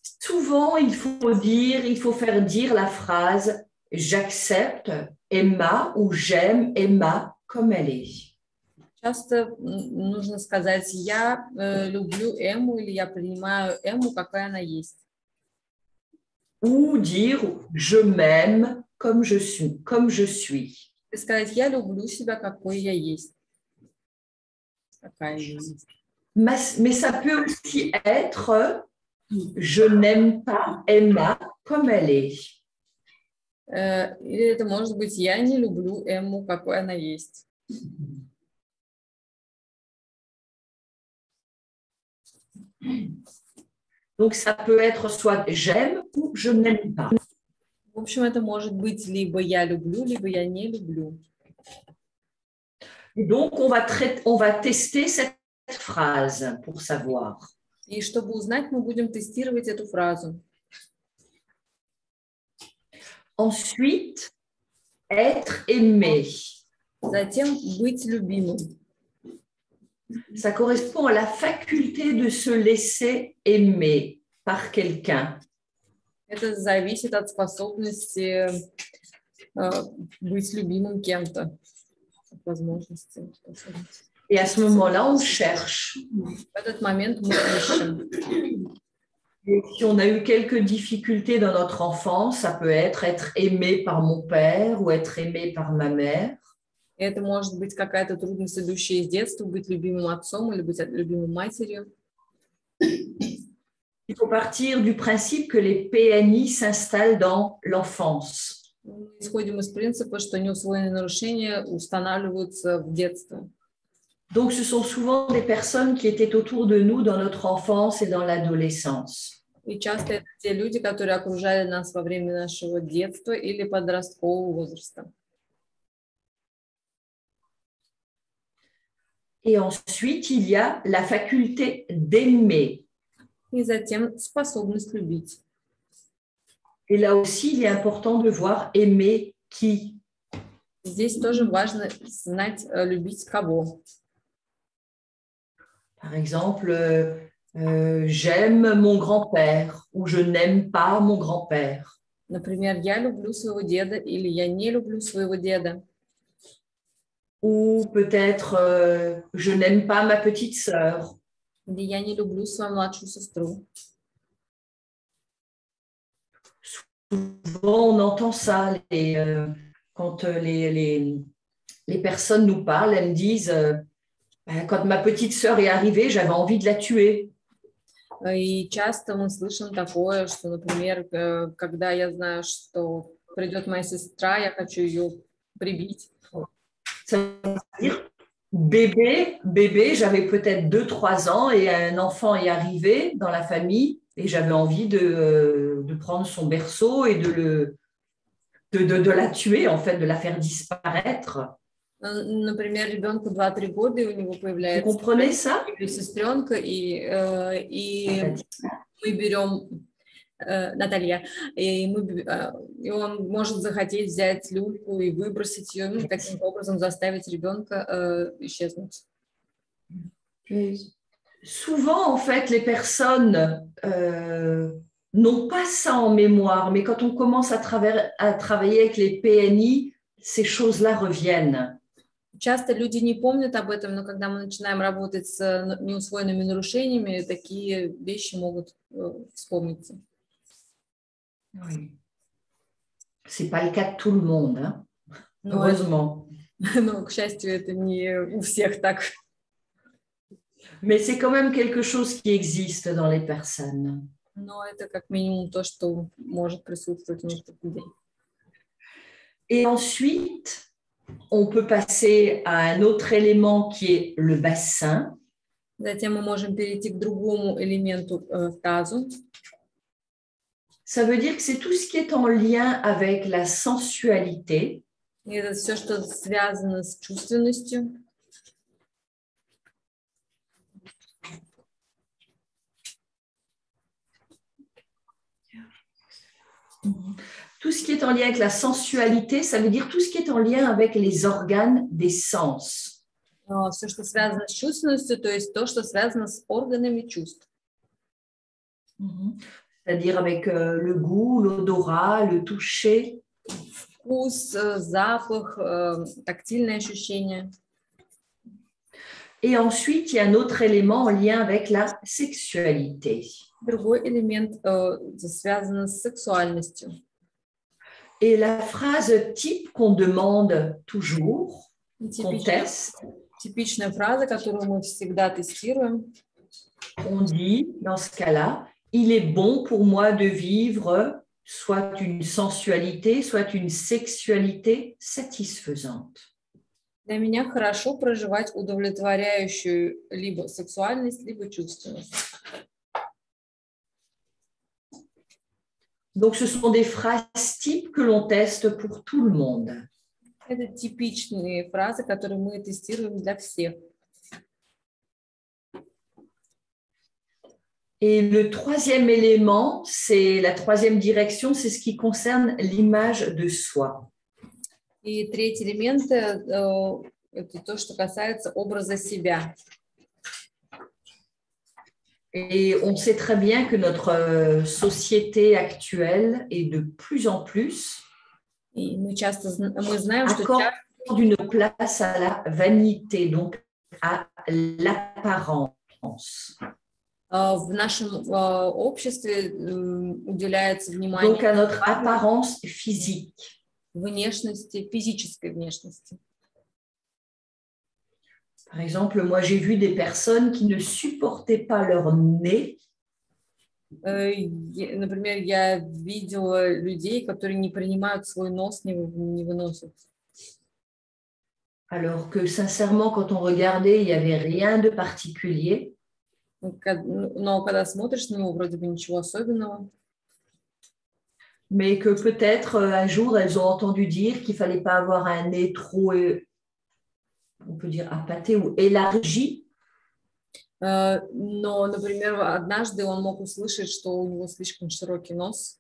souvent il faut faire dire la phrase « j'accepte Emma » ou « j'aime Emma comme elle est ». часто нужно сказать «я люблю Эмму» или «я принимаю Эмму, какая она есть». Ou dire « je m'aime comme je suis ». И сказать «я люблю себя, какой я есть». Какая я есть. Mais ça peut aussi être « je n'aime pas Emma comme elle est ». Или это может быть «я не люблю Эмму, какой она есть». Donc, ça peut être soit j'aime ou je n'aime pas. В общем, это может быть либо «я люблю», либо «я не люблю». Et donc, on va tester cette phrase pour savoir. И чтобы узнать, мы будем тестировать эту фразу. Ensuite, être aimé. Затем быть любимым. Ça correspond à la faculté de se laisser aimer par quelqu'un. Это зависит от способности быть любимым кем-то. От возможности. Et à ce moment-là, on cherche. В этот момент мы ищем. Et si on a eu quelques difficultés dans notre enfance, ça peut être aimé par mon père ou être aimé par ma mère. Это может быть какая-то трудность, идущая из детства, быть любимым отцом или быть любимой матерью. Il faut partir du principe que les PNI s'installent dans l'enfance. Мы исходим из принципа, что неусвоенные нарушения устанавливаются в детстве. Donc, ce sont souvent des personnes qui étaient autour de nous dans notre enfance et dans l'adolescence. И часто это те люди, которые окружали нас во время нашего детства или подросткового возраста. Et ensuite, il y a la faculté d'aimer. И затем способность любить. Et là aussi, il est important de voir aimer qui. Здесь тоже важно знать, любить кого. Par exemple, j'aime mon grand-père ou je n'aime pas mon grand-père. Например, я люблю своего деда или я не люблю своего деда. Ou peut-être je n'aime pas ma petite sœur. Или я не люблю свою младшую сестру. Souvent, on entend ça quand les personnes nous parlent, elles me disent quand ma petite sœur est arrivée, j'avais envie de la tuer. И часто мы слышим такое, что, например, когда я знаю, что придет моя сестра, я хочу ее прибить. Ça veut dire bébé, j'avais peut-être 2-3 ans et un enfant est arrivé dans la famille et j'avais envie de prendre son berceau et de la tuer, en fait, de la faire disparaître. Например, ребенку 2-3 года, и у него появляется Vous comprenez ça? сестренка, и мы берем Наталья, и он может захотеть взять люльку и выбросить ее, ну, таким образом заставить ребенка исчезнуть. Souvent, en fait, les personnes n'ont pas ça en mémoire, mais quand on commence à travailler avec les PNI, ces choses-là reviennent. Часто люди не помнят об этом, но когда мы начинаем работать с неусвоенными нарушениями, такие вещи могут вспомниться. Oui. C'est pas le cas de tout le monde, hein? heureusement. Но, к счастью, это не у всех так. Mais c'est quand même quelque chose qui existe dans les personnes. Но это как минимум то, что может присутствовать у некоторых людей. Et ensuite, on peut passer à un autre élément qui est le bassin. Затем мы можем перейти к другому элементу тазу. Ça veut dire que c'est tout ce qui est en lien avec la sensualité. И это все, что связано с чувственностью. Tout ce qui est en lien avec la sensualité, ça veut dire tout ce qui est en lien avec les organes des sens. Все, что связано с чувственностью, то есть то, что связано с органами чувств. C'est-à-dire avec le goût, l'odorat, le toucher. Вкус, запах, тактильные ощущения. Et ensuite, il y a un autre élément en lien avec la sexualité. Другой элемент связан с сексуальностью. Et la phrase type qu'on demande toujours, qu'on teste, Типичная фраза, которую мы всегда тестируем. On dit, dans ce cas-là, il est bon pour moi de vivre soit une sensualité, soit une sexualité satisfaisante. Для меня хорошо проживать удовлетворяющую либо сексуальность, либо чувственность. Donc, ce sont des phrases types que l'on teste pour tout le monde. Это типичные фразы, которые мы тестируем для всех. Et le troisième élément, c'est la troisième direction, c'est ce qui concerne l'image de soi. И третий элемент это то, что касается образа себя. Et on sait très bien que notre société actuelle est de plus en plus И мы знаем, что accorde une place à la vanité, donc à l'apparence. В нашем обществе уделяется внимание Donc à notre apparence physique. Внешности, физической внешности. Par exemple, moi j'ai vu des personnes qui ne supportaient pas leur nez. Например, я видела людей, которые не принимают свой нос, не выносят. Alors que sincèrement, quand on regardait, il n'y avait rien de particulier. Но когда смотришь на него, вроде бы ничего особенного. Mais que peut-être un jour, elles ont entendu dire qu'il ne fallait pas avoir un nez trop, on peut dire, appâté ou élargi. Но, например, однажды он мог услышать, что у него слишком широкий нос.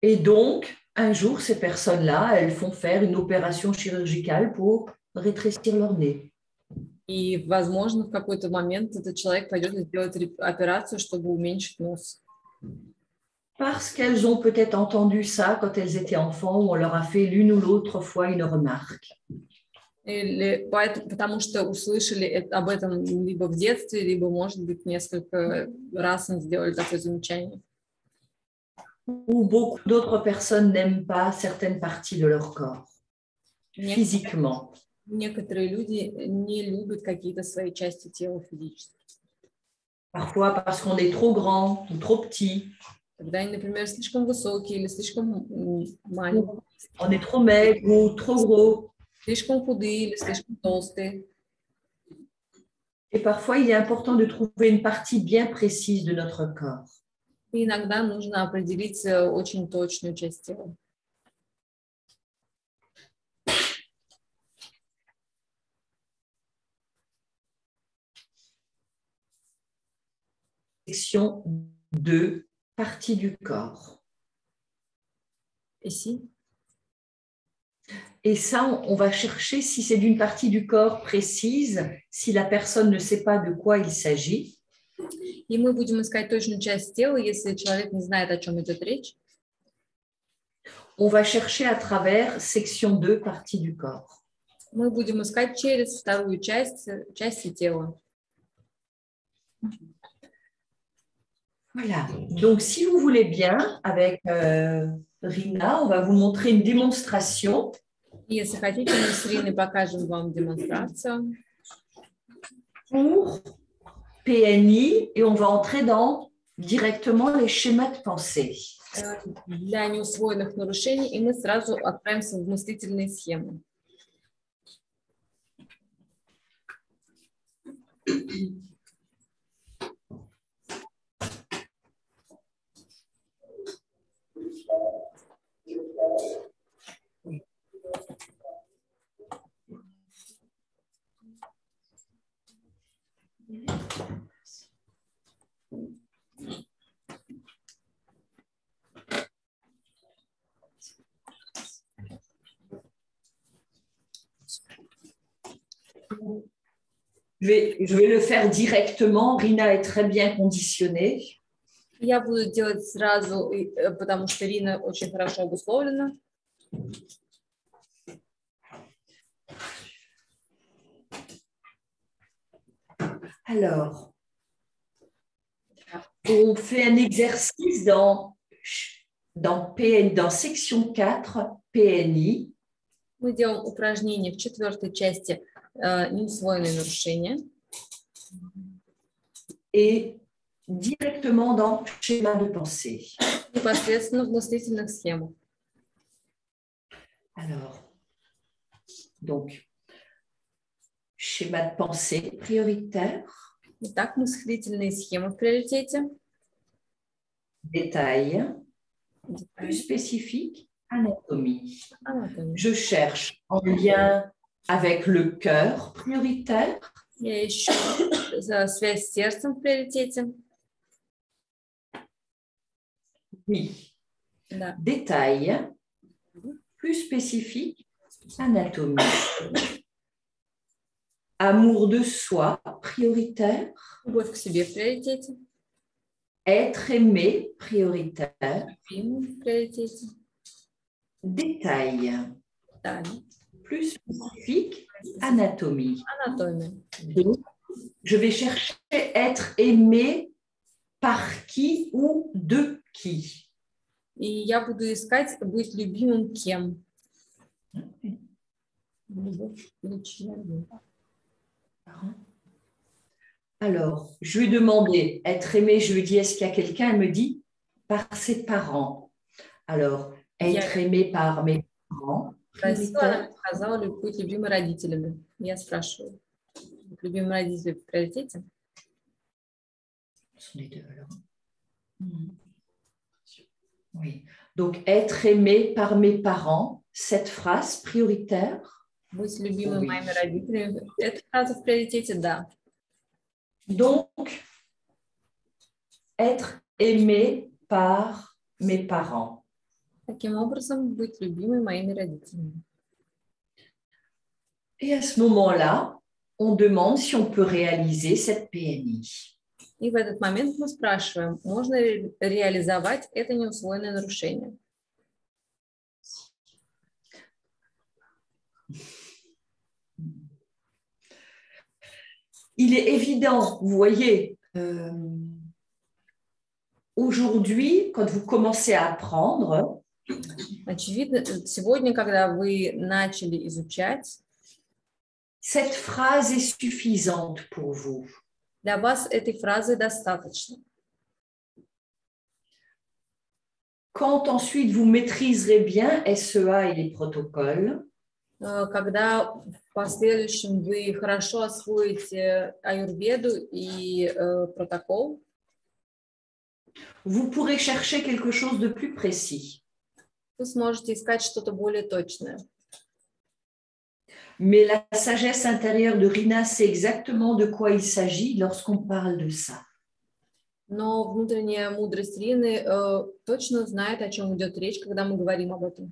Et donc, un jour, ces personnes-là, elles font faire une opération chirurgicale pour rétrécir leur nez. И, возможно, в какой-то момент этот человек пойдет сделать операцию, чтобы уменьшить нос. Parce qu'elles ont peut-être entendu ça quand elles étaient enfants, où on leur a fait l'une ou l'autre fois une remarque. Или потому что услышали об этом либо в детстве, либо, может быть, несколько раз им сделали такое замечание. Ou beaucoup d'autres personnes n'aiment pas certaines parties de leur corps, physiquement. Некоторые люди не любят какие-то свои части тела физически. Parfois parce qu'on est trop grand ou trop petit. Когда они, например, слишком высокие или слишком маленькие. On est trop maigre ou trop gros. Слишком худые или слишком толстые. Et parfois, il est important de trouver une partie bien précise de notre corps. И иногда нужно определить очень точную часть тела. Section 2, partie du corps. Ici. Et ça, on va chercher si c'est d'une partie du corps précise, si la personne ne sait pas de quoi il s'agit. И мы будем искать точную часть тела, если человек не знает, о чем идет речь. On va chercher à travers section 2, partie du corps. Мы будем искать через вторую часть тела. Voilà. Donc, si vous voulez bien, avec Rina, on va vous montrer une démonstration. Если хотите, мы с Риной покажем вам демонстрацию. Pour PNI et on va entrer dans directement les schémas de pensée. Для неусвоенных нарушений, и мы сразу отправимся в мыслительные схемы. Je vais le faire directement. Rina est très bien conditionnée. Я буду делать сразу, потому что Рина очень хорошо обусловлена. Alors, on fait un exercice dans section 4, PNI. Мы делаем упражнение в 4-й части неусвоенные нарушения. Et directement dans schéma de pensée. Непосредственно в мыслительных схемах. Alors, donc, schéma de pensée prioritaire. Итак, мыслительные схемы в приоритете. Détail. Plus spécifique, anatomie. Je cherche en lien avec le cœur prioritaire. Я ищу связь с сердцем в приоритете. Oui. Да. Détail. Plus spécifique, anatomie. Amour de soi prioritaire. Любовь к себе в приоритете. Être aimé prioritaire. В приоритете. Détail. Да. Plus spécifique, anatomie. Анатомия. Donc, je vais chercher être aimé par qui ou de qui. И я буду искать быть любимым кем. Любовь или чья любовь? Alors, je lui ai demandé, être aimé, je lui ai dit, est-ce qu'il y a quelqu'un? Elle me dit, par ses parents. Alors, être aimé par mes parents. Она сказала, быть любимой родителями. Я спрашиваю, любимые родители в приоритете? Ce sont les deux, alors. Oui. Donc, être aimé par mes parents, cette phrase prioritaire. Быть любимой моими родителями, это фраза в приоритете, да. Donc, être aimé par mes parents. Таким образом, быть любимой моими родителями. Et à ce moment-là, on demande si on peut réaliser cette PNI. И в этот момент мы спрашиваем, можно ли реализовать это неусвоенное нарушение. Il est évident, vous voyez, aujourd'hui, quand vous commencez à apprendre, Очевидно, сегодня, когда вы начали изучать, cette phrase est suffisante pour vous. Для вас этой фразы достаточно. Quand ensuite vous maîtriserez bien SEA et les protocoles, когда в последующем вы хорошо освоите аюрведу и протокол, vous pourrez chercher quelque chose de plus précis. Вы сможете искать что-то более точное. Mais la sagesse intérieure de Rina sait exactement de quoi il s'agit lorsqu'on parle de ça. Но внутренняя мудрость Рины точно знает, о чем идет речь, когда мы говорим об этом.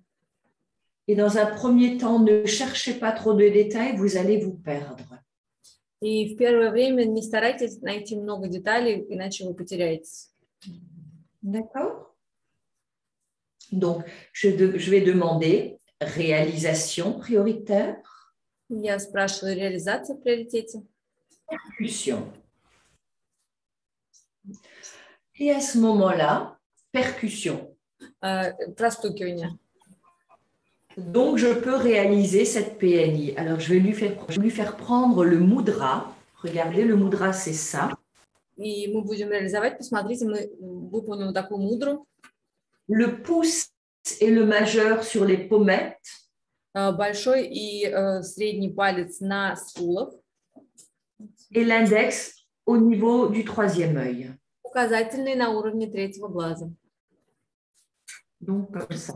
Et dans un premier temps, ne cherchez pas trop de détails, vous allez vous perdre. И в первое время не старайтесь найти много деталей, иначе вы потеряетесь. D'accord? Donc, je vais demander réalisation prioritaire. Я спрашиваю, реализация в приоритете? Percussion. Et à ce moment-là, percussion. Простукивание. Donc, je peux réaliser cette PNI. Alors, je vais lui faire prendre le mudra. Regardez, le mudra, c'est ça. И мы будем реализовать. Посмотрите, мы выполним вот такую мудру. Le pouce et le majeur sur les pommettes. Большой и средний палец на скулах. Et l'index au niveau du troisième œil. Указательный на уровне третьего глаза. Donc, comme ça.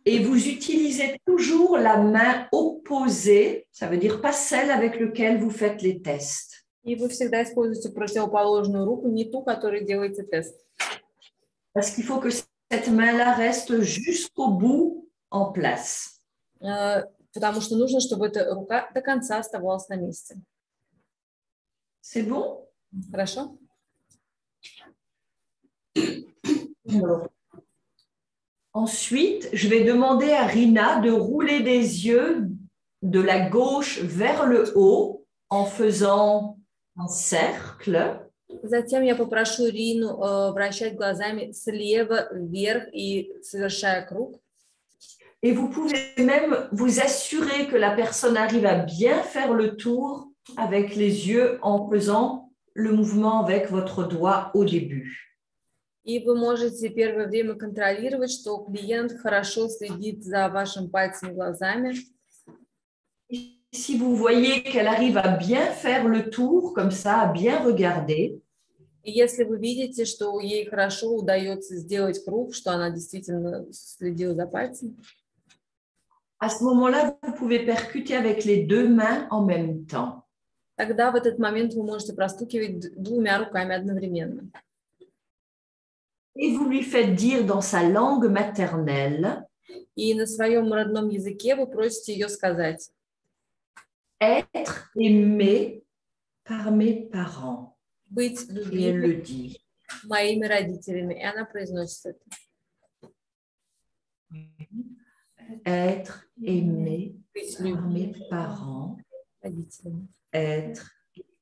Et vous utilisez toujours la main opposée, ça veut dire pas celle avec laquelle vous faites les tests. И вы всегда используете противоположную руку, не ту, которой делаете тест. Parce qu'il faut que cette main-là reste jusqu'au bout en place. Потому что нужно, чтобы эта рука до конца оставалась на месте. C'est bon? Хорошо? Ensuite, je vais demander à Rina de rouler des yeux de la gauche vers le haut en faisant un cercle. Затем я попрошу Рину вращать глазами слева вверх и совершая круг. Et vous pouvez même vous assurer que la personne arrive à bien faire le tour avec les yeux en faisant le mouvement avec votre doigt au début. И вы можете первое время контролировать, что клиент хорошо следит за вашим пальцем и глазами. Si vous voyez qu'elle arrive à bien faire le tour, comme ça, à bien regarder, И если вы видите, что ей хорошо удается сделать круг, что она действительно следила за пальцем, à ce moment-là, vous pouvez percuter avec les deux mains en même temps. тогда в этот момент вы можете простукивать двумя руками одновременно. Et vous lui faites dire dans sa langue maternelle, И на своем родном языке вы просите ее сказать être aimé par mes parents. «быть Et elle любимой le dit. моими родителями». И она произносит это. Être aimé «Быть par mes любимой parents. родителями». Être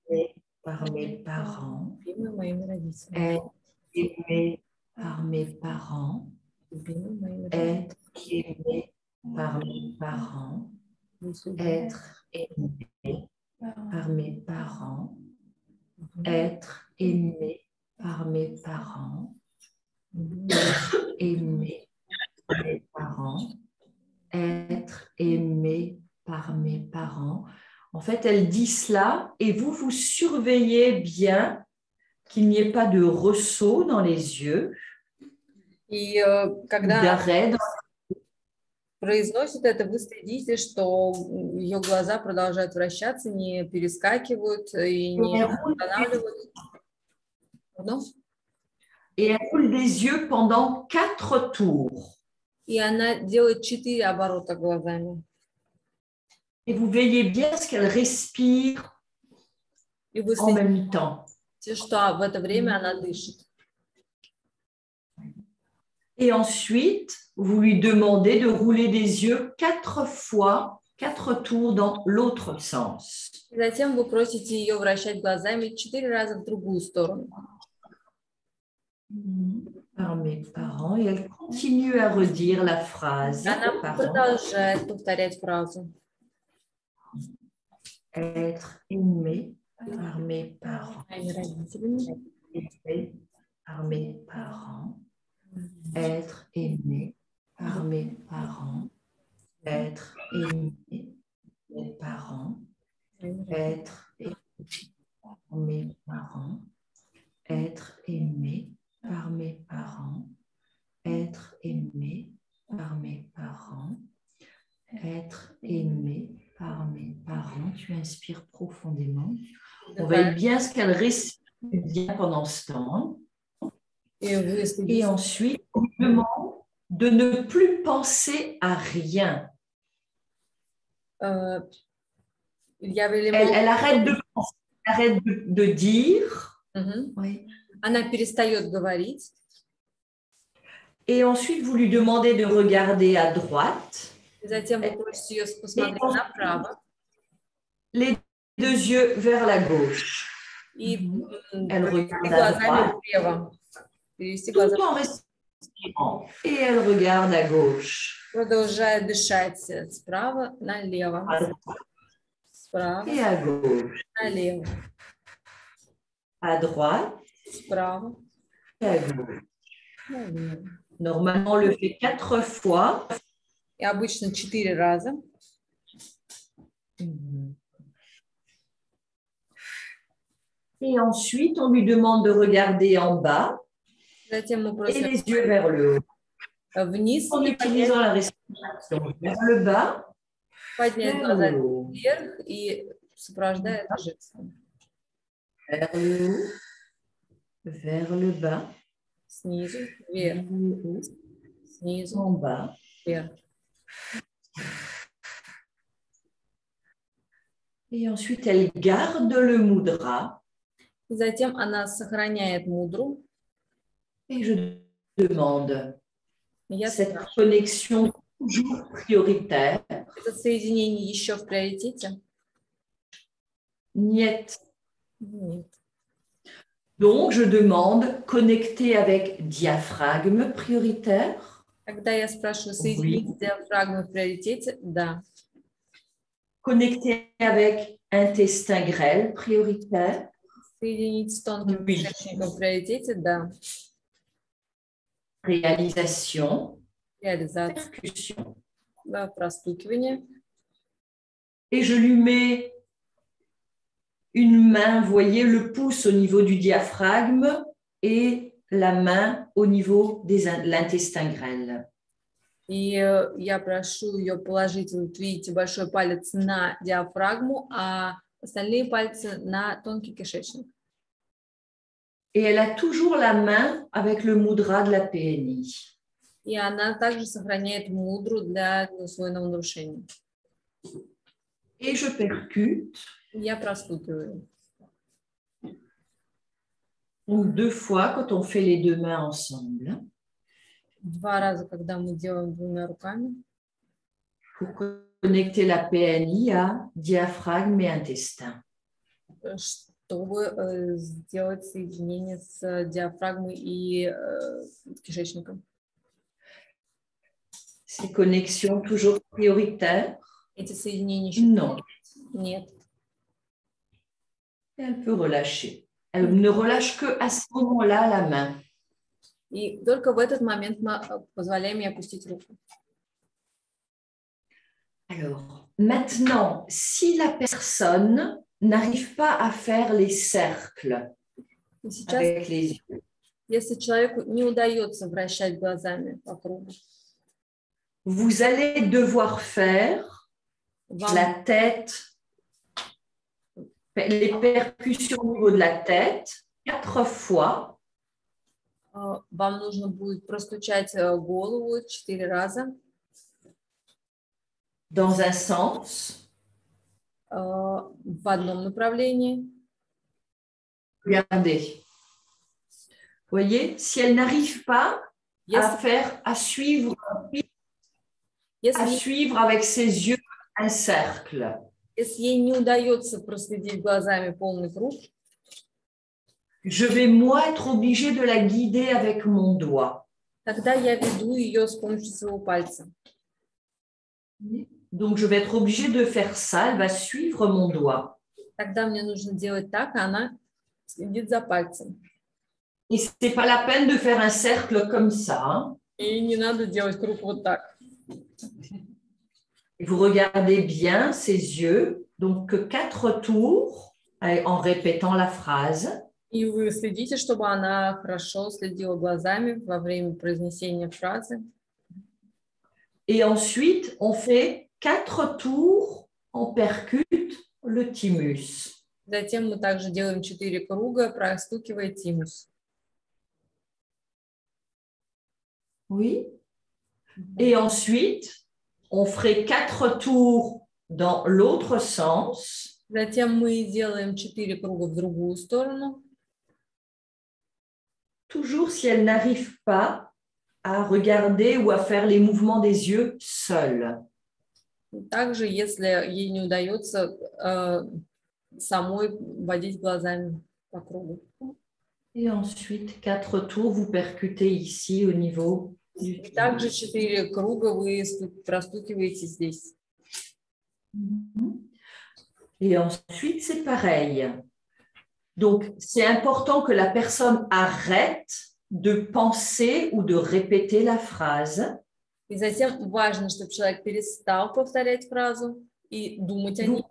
aimé par mes parents. Любимой моими родителями. Être aimé par mes parents. Любимой моими родителями. Être aimé par mes parents. Быть любимой Être aimé par mes parents. Être aimé par mes parents. Être aimé par mes parents. Être aimé par mes parents. En fait, elle dit cela et vous, vous surveillez bien qu'il n'y ait pas de ressaut dans les yeux, И когда d'arrêt. произносит это, вы следите, что ее глаза продолжают вращаться, не перескакивают и не останавливают. Ну, Et elle roule des yeux pendant 4 tours. и она делает 4 оборота глазами. Et vous veillez bien à ce qu'elle respire И вы en следите, même temps. что в это время она дышит. Et ensuite, vous lui demandez de rouler des yeux 4 fois, 4 tours dans l'autre sens. И затем вы просите ее вращать глазами 4 раза в другую сторону. Par mes parents. Et elle continue à redire la phrase. Она Parents. продолжает повторять фразу. Être aimé par mes parents. Моими родителями. Aimé par mes parents. Être aimé par mes parents. Être aimé par mes parents. Être aimé par mes parents. Être aimé par mes parents. Être aimé par mes parents. Être aimé par mes parents. Tu inspires profondément. On veille bien ce qu'elle respire bien pendant ce temps. И вы Et следите. ensuite, on lui demande de ne plus penser à rien. Я велела- Elle arrête de penser, elle arrête de dire. Мгм. Oui. Она перестает говорить. Et ensuite, vous lui demandez de regarder à droite, И затем вы просите ее посмотреть направо les 2 yeux vers la gauche. и Elle перевести regarde à глазами droite. влево. Перевести Tout глаза. en restant Et elle regarde à gauche. Продолжает дышать справа налево. À droite Справа et à gauche. налево. À droite Справа et à gauche. налево. Normalement, on le fait 4 fois. И обычно 4 раза. Et ensuite, on lui demande de regarder en bas Затем мы et просим les yeux vers le haut. вниз En и utilisant la respiration vers le bas, поднять vers глаза le haut, вверх и сопровождая это жестом. vers le haut, vers le bas, Снизу, vers вверх, le haut, снизу, en bas. вверх. Et ensuite, elle garde le mudra. И затем она сохраняет мудру. Et je demande И я cette спрашиваю, connexion toujours prioritaire. это соединение еще в приоритете? Niet. Нет. Donc, je demande connecter avec diaphragme prioritaire. Когда я спрашиваю, соединить диафрагму в приоритете? Да. Connecter avec intestin grêle prioritaire. Соединить с тонким Oui. кишечником в приоритете? Да. Réalisation, Реализация, percussion. да, простукивание. Et je lui mets une main, vous voyez, le pouce au niveau du diaphragme et la main au niveau de l'intestin grêle. И я прошу ее положить, вот видите, большой палец на диафрагму, а остальные пальцы на тонкий кишечник. Et elle a toujours la main avec le mudra de la PNI. И она также сохраняет мудру для двусвойного нарушения. Et je percute. Я простукиваю. Donc, 2 fois quand on fait les 2 mains ensemble. 2 раза, когда мы делаем 2 руками. Pour connecter la PNI à diaphragme et intestin. Чтобы сделать соединение с диафрагмой и кишечником. Ces connexions toujours prioritaires? Эти соединения еще Non. нет. Elle peut relâcher. Elle ne relâche que à ce moment-là la main. И только в этот момент мы позволяем ей опустить руку. Alors, maintenant, si la personne n'arrive pas à faire les cercles Сейчас, avec les yeux, если человеку не удается вращать глазами по кругу, vous allez devoir faire вам, la tête, les percussions au niveau de la tête 4 fois. вам нужно будет простучать голову 4 раза Dans un sens, в одном направлении. regardez. Vous voyez, si elle n'arrive pas Если, à suivre если avec ses yeux un cercle, ей не удается проследить глазами полный круг, je vais moi être obligée de la guider avec mon doigt. тогда я веду ее с помощью своего пальца. Donc, je vais être obligée de faire ça. Elle va suivre mon doigt. Тогда мне нужно делать так, а она следит за пальцем. Et ce n'est pas la peine de faire un cercle comme ça. Hein. И не надо делать круг вот так. Et vous regardez bien ses yeux. Donc, 4 tours en répétant la phrase. И вы следите, чтобы она хорошо следила глазами во время произнесения фразы. Et ensuite, on fait 4 tours, on percute le thymus. Затем мы также делаем 4 круга, простукивая тимус. Oui. Et ensuite, on ferait 4 tours dans l'autre sens. Затем мы делаем 4 круга в другую сторону. Toujours si elle n'arrive pas à regarder ou à faire les mouvements des yeux seule. Также, если ей не удается самой водить глазами по кругу. Et ensuite, 4 tours, vous percutez ici au niveau du И также 4 круга вы простукиваете здесь. Et ensuite, c'est pareil. Donc, c'est important que la personne arrête de penser ou de répéter la phrase. И затем важно, чтобы человек перестал повторять фразу и думать о ней.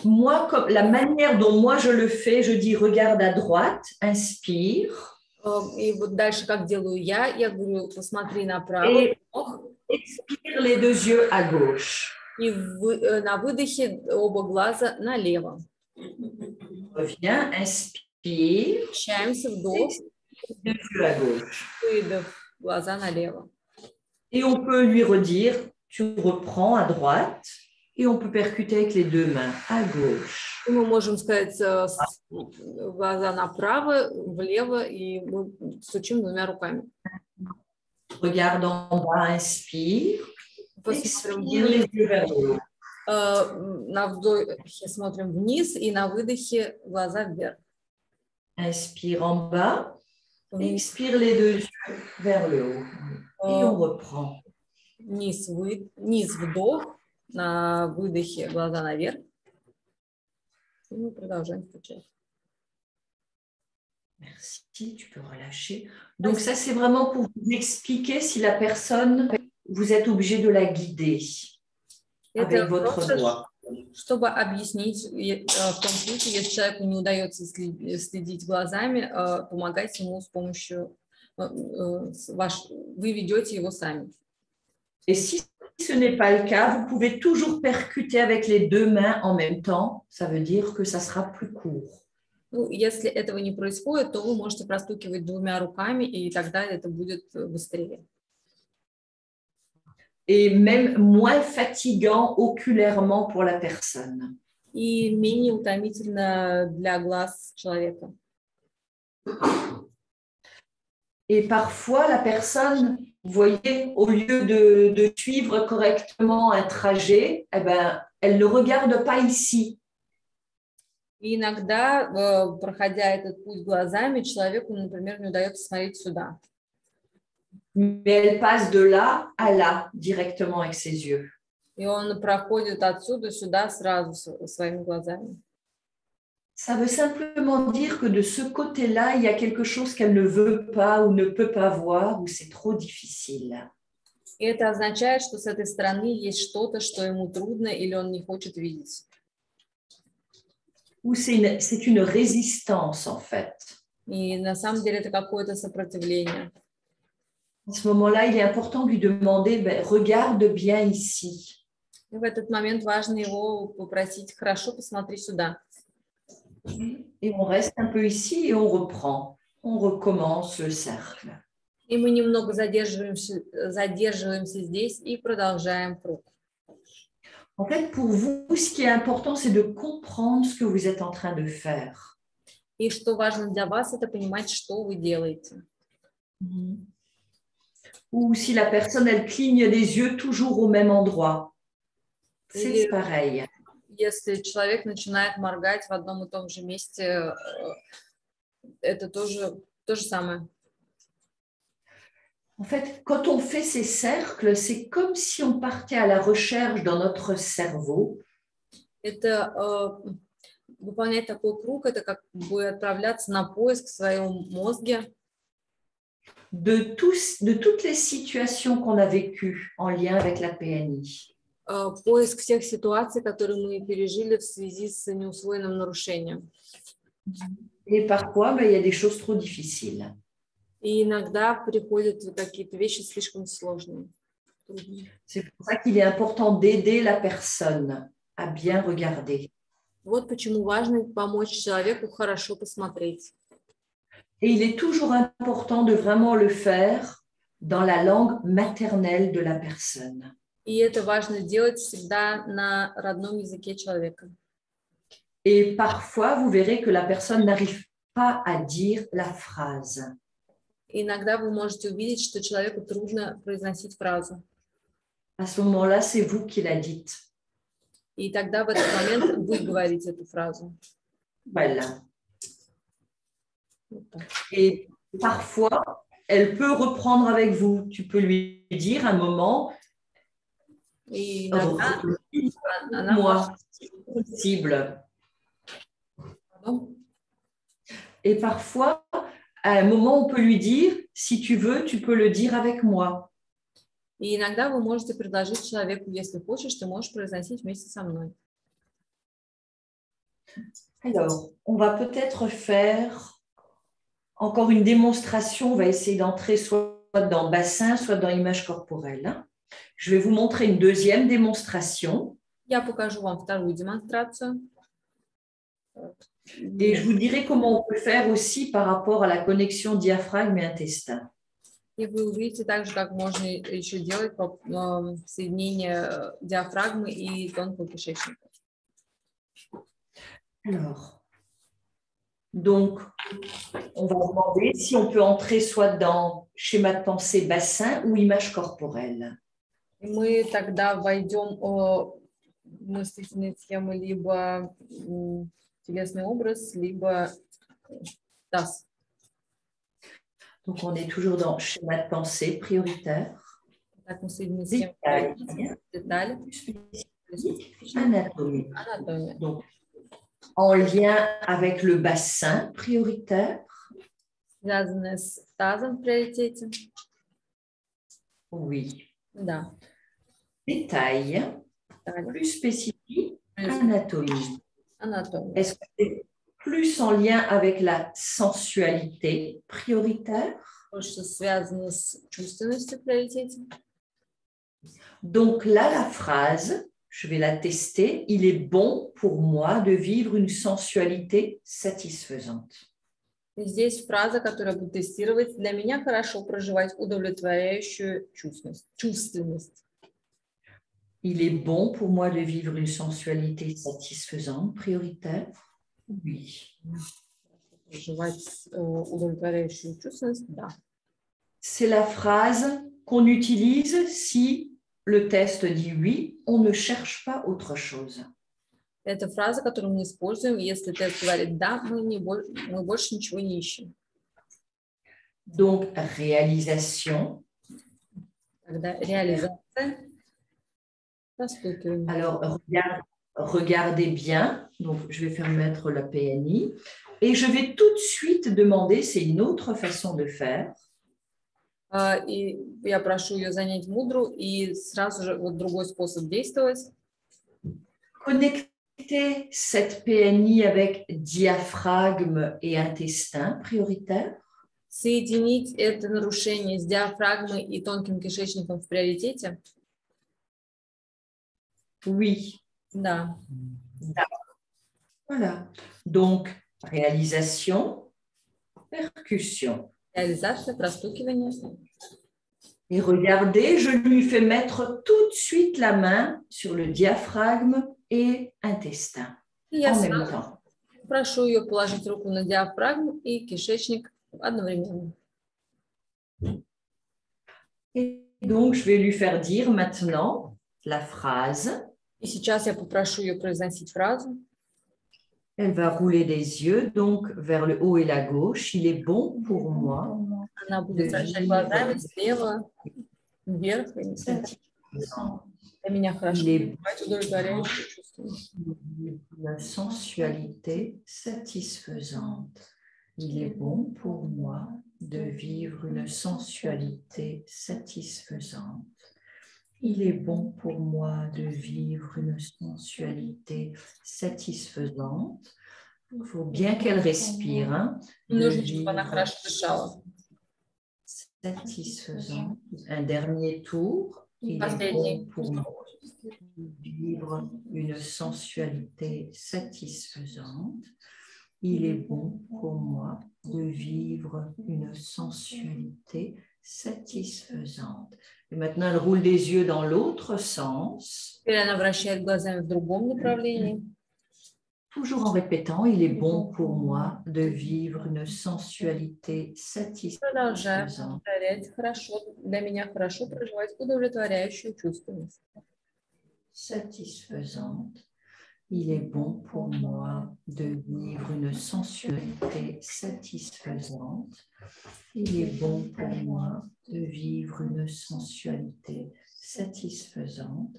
Moi, comme la manière dont moi je le fais, je dis regarde à droite, inspire. И вот дальше, как делаю я говорю, посмотри направо, Et expire les 2 yeux à gauche. и на выдохе оба глаза налево. Reviens, inspire. Общаемся, вдох, 2 yeux à gauche. выдох, глаза налево. Et on peut lui redire, tu reprends à droite et on peut percuter avec les 2 mains à gauche. И мы можем сказать глаза направо, влево, и мы стучим 2 руками. Regarde en bas, inspire. Посмотрим Expire les вниз, yeux vers le haut. на вдохе смотрим вниз, и на выдохе глаза вверх. Inspire en bas. Вниз, Expire les 2 yeux vers le haut. Et on reprend. вниз, вдох, на выдохе глаза наверх. И мы продолжаем стучать. Merci, tu peux relâcher. Donc ça, c'est vraiment pour vous expliquer si la personne, vous êtes obligé de la guider avec votre voix. Чтобы объяснить, в том случае, если человеку не удается следить глазами, помогайте ему с помощью, вы ведете его сами. Et si ce n'est pas le cas, vous pouvez toujours percuter avec les 2 mains en même temps. Ça veut dire que ça sera plus court. Ну, если этого не происходит, то вы можете простукивать 2 руками, и тогда это будет быстрее. Et même moins fatigant oculairement pour la personne. И менее утомительно для глаз человека. Et parfois, la personne, vous voyez, au lieu de suivre correctement un trajet, eh ben, elle ne regarde pas ici. И иногда, проходя этот путь глазами, человеку, например, не удается смотреть сюда. Mais elle passe de là à là, directement avec ses yeux. И он проходит отсюда сюда сразу своими глазами. Ça veut simplement dire que de ce côté-là, il y a quelque chose qu'elle ne veut pas ou ne peut pas voir, ou c'est trop difficile. И это означает, что с этой стороны есть что-то, что ему трудно или он не хочет видеть. Ou c'est une résistance, en fait. И на самом деле это какое-то сопротивление. À ce moment-là, il est important de lui demander, regarde bien ici. И в этот момент важно его попросить, хорошо, посмотри сюда. Et on reste un peu ici et on reprend. On recommence le cercle. И мы немного задерживаемся здесь и продолжаем круг. En fait, pour vous, ce qui est important, c'est de comprendre ce que vous êtes en train de faire. И что важно для вас, это понимать, что вы делаете. Ou si la personne, elle cligne des yeux toujours au même endroit. C'est pareil. Если человек начинает моргать в одном и том же месте, это тоже то же самое. En fait, quand on fait ces cercles, c'est comme si on partait à la recherche dans notre cerveau. Это выполнять такой круг, это как бы отправляться на поиск в своем мозге. De toutes les situations qu'on a vécues en lien avec la PNI. Поиск всех ситуаций, которые мы пережили в связи с неусвоенным нарушением. Et parfois, il y a des choses trop difficiles. И иногда приходят какие-то вещи слишком сложные. C'est pour ça qu'il est important d'aider la personne à bien regarder. Вот почему важно помочь человеку хорошо посмотреть. Et il est toujours important de vraiment le faire dans la langue maternelle de la personne. И это важно делать всегда на родном языке человека. Et parfois, vous verrez que la personne n'arrive pas à dire la phrase. Иногда вы можете увидеть, что человеку трудно произносить фразу. À ce moment-là, c'est vous qui la dites. И тогда в этот момент вы говорите эту фразу. Voilà. Et parfois, elle peut reprendre avec vous. Tu peux lui dire un moment, И иногда она moi, si possible. Pardon? Et parfois, à un moment, on peut lui dire, si tu veux, tu peux le dire avec moi. И иногда вы можете предложить человеку, если хочешь, ты можешь произносить вместе со мной. Alors, on va peut-être faire encore une démonstration. On va essayer d'entrer soit dans bassin, soit dans image corporelle. Je vais vous montrer une deuxième démonstration. Я покажу вам вторую демонстрацию. Et je vous dirai comment on peut faire aussi par rapport à la connexion diaphragme et intestin. И вы увидите также, как можно еще делать соединение диафрагмы и тонкого кишечника. Alors, donc, on va demander si on peut entrer soit dans schéma de pensée bassin ou image corporelle. И мы тогда войдем в мыслительные схемы либо телесный образ, либо таз. Donc, on est toujours dans schéma de pensée prioritaire. Так мы соединим схемы детали, Anatomie. анатомия. Donc, en lien avec le bassin prioritaire. Связанные с тазом в приоритете. Oui. Да. Détail. Plus spécifique. Anatomie. Анатомия. Est-ce que c'est plus en lien avec la sensualité prioritaire? Что связано с чувственностью в приоритете. Donc là, la phrase, je vais la tester. Il est bon pour moi de vivre une sensualité satisfaisante. Здесь фраза, которую я буду тестировать. Для меня хорошо проживать удовлетворяющую чувственность. Il est bon pour moi de vivre une sensualité satisfaisante prioritaire? Oui. Проживать удовлетворяющую чувственность, да. C'est la phrase qu'on utilise si le test dit oui, on ne cherche pas autre chose. Это фраза, которую мы используем, если тест говорит «да», мы больше ничего не ищем. Donc, réalisation. Тогда реализация. Постукивание. Alors, regardez bien. Donc, je vais faire mettre la PNI. Et je vais tout de suite demander, c'est une autre façon de faire. И я прошу ее занять мудру, и сразу же вот другой способ действовать. Connecter cette PNI avec diaphragme et intestin prioritaire. Соединить это нарушение с диафрагмой и тонким кишечником в приоритете? Oui. Да. Voilà. Donc, réalisation, percussion. Реализация, простукивание. Et regardez, je lui fais mettre tout de suite la main sur le diaphragme et intestin en même temps. Прошу ее положить руку на диафрагму и кишечник одновременно. Et donc, je vais lui faire dire maintenant la phrase. И сейчас я попрошу ее произносить фразу. Elle va rouler des yeux, donc vers le haut et la gauche. Il est bon pour moi. Она будет вращать глазами слева вверх. Для меня хорошо. Удовлетворяющее чувство. La sensualité satisfaisante. Il est bon pour moi de vivre une sensualité satisfaisante. Il est bon pour moi de vivre une sensualité satisfaisante. Il faut bien qu'elle respire. Hein, satisfaisant. Un dernier tour. Il est bon pour moi de vivre une sensualité satisfaisante. Il est bon pour moi de vivre une sensualité satisfaisante. Et maintenant, elle roule des yeux dans l'autre sens. Toujours en répétant, il est bon pour moi de vivre une sensualité satisfaisante. Satisfaisante. il est bon pour moi de vivre une sensualité satisfaisante. Il est bon pour moi de vivre une sensualité satisfaisante.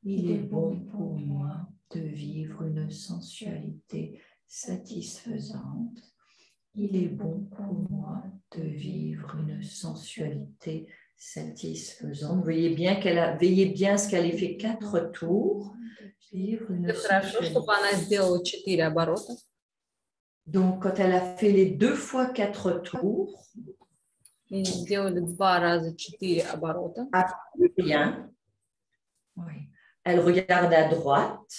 Il est bon pour moi de vivre une sensualité satisfaisante. Il est bon pour moi de vivre une sensualité satisfaisante. Veillez bien ce qu'elle ait fait 4 tours. Vivre une Хорошо, чтобы она сделала 4 оборота. Donc, quand elle a fait les 2 fois 4 tours, И сделали 2 раза 4 оборота. bien. Oui. Elle regarde à droite.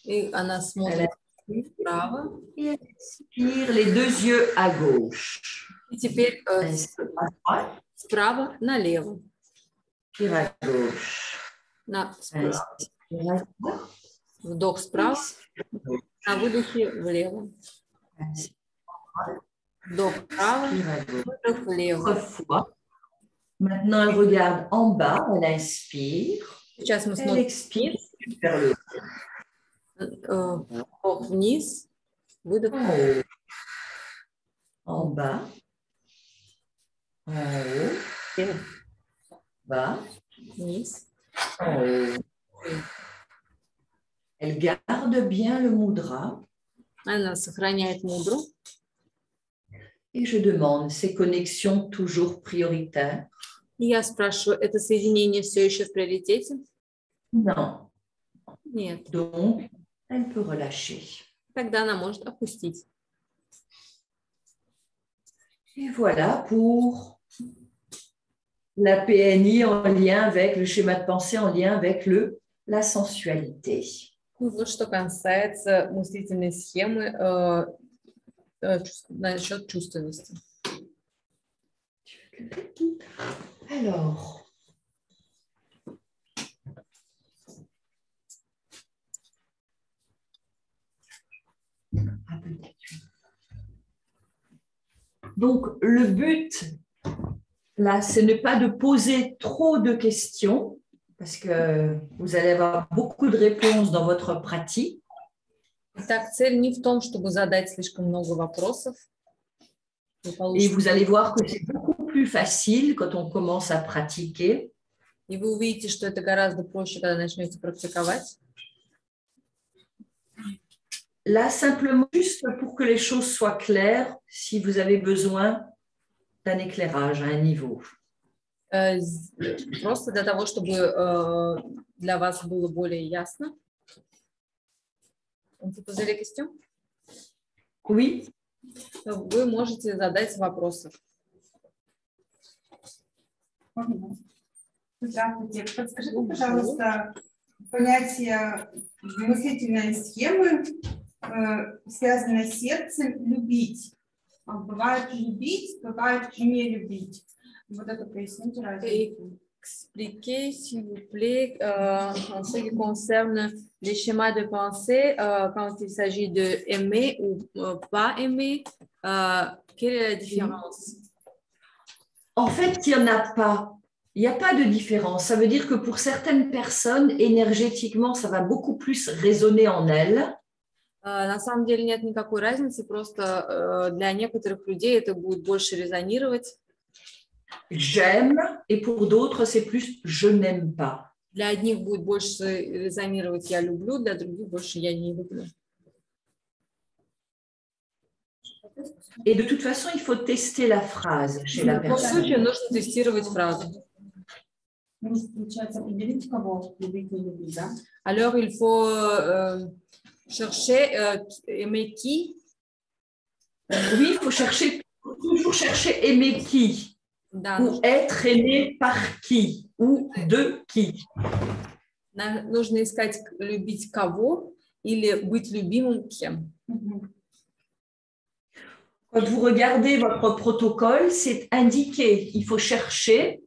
И она смотрит вправо. Et elle expire les 2 yeux à gauche. И теперь Inspire à droite, справа налево. expire à gauche. Справа. Inspire à droite, Вдох справа, на выдохе влево. Вдох вправо, expire à gauche. выдох влево. 3 fois. Maintenant, elle regarde en bas, elle inspire. Сейчас мы Elle смотрим expire vers le haut. вдох вниз, выдох En haut, en bas, en haut, вверх, bas, вниз. en haut. Elle garde bien le mudra. Она сохраняет мудру. Et je demande, ces connexions toujours prioritaires? И я спрашиваю, это соединение все еще в приоритете? Non. Нет. Donc, elle peut relâcher. Тогда она может опустить. Et voilà pour la PNI en lien avec le schéma de pensée, en lien avec la sensualité. Ну, вот что касается мыслительной схемы насчет чувственности. Alors, donc le but, là, ce n'est pas de poser trop de questions, parce que vous allez avoir beaucoup de réponses dans votre pratique. Итак, цель не в том, чтобы задать слишком много вопросов. Et vous allez voir que c'est beaucoup plus facile quand on commence à pratiquer. И вы увидите, что это гораздо проще, когда начнете практиковать. Là, simplement, juste pour que les choses soient claires, si vous avez besoin d'un éclairage à un niveau. Просто для того, чтобы для вас было более ясно. Vous posez les questions? Oui. Вы можете задать вопросы. Здравствуйте. Подскажите, пожалуйста, понятие мыслительной схемы, связанное с сердцем, любить. Бывает любить, бывает не любить. Вот это поясните разницу. Expliquez, s'il vous plaît, en ce qui concerne les schémas de pensée, quand il s'agit de aimer ou pas aimer, quelle est la différence? En fait, il n'y en a pas. Il n'y a pas de différence. Ça veut dire que pour certaines personnes, énergétiquement, ça va beaucoup plus résonner en elles. На самом деле нет никакой разницы, просто для некоторых людей это будет больше резонировать. J'aime, et pour d'autres, c'est plus je n'aime pas. Для одних будет больше резонировать «я люблю», для других больше «я не люблю». Et de toute façon, il faut tester la phrase chez la В любом personne. случае нужно тестировать фразу. Получается, определить, кого любить, не любить, да? Alors, il faut chercher aimer qui. Oui, il faut toujours chercher aimer qui. Да, Ou être aimé par qui, ou de qui. нужно искать любить кого или быть любимым кем. Quand vous regardez votre protocole, c'est indiqué. Il faut chercher.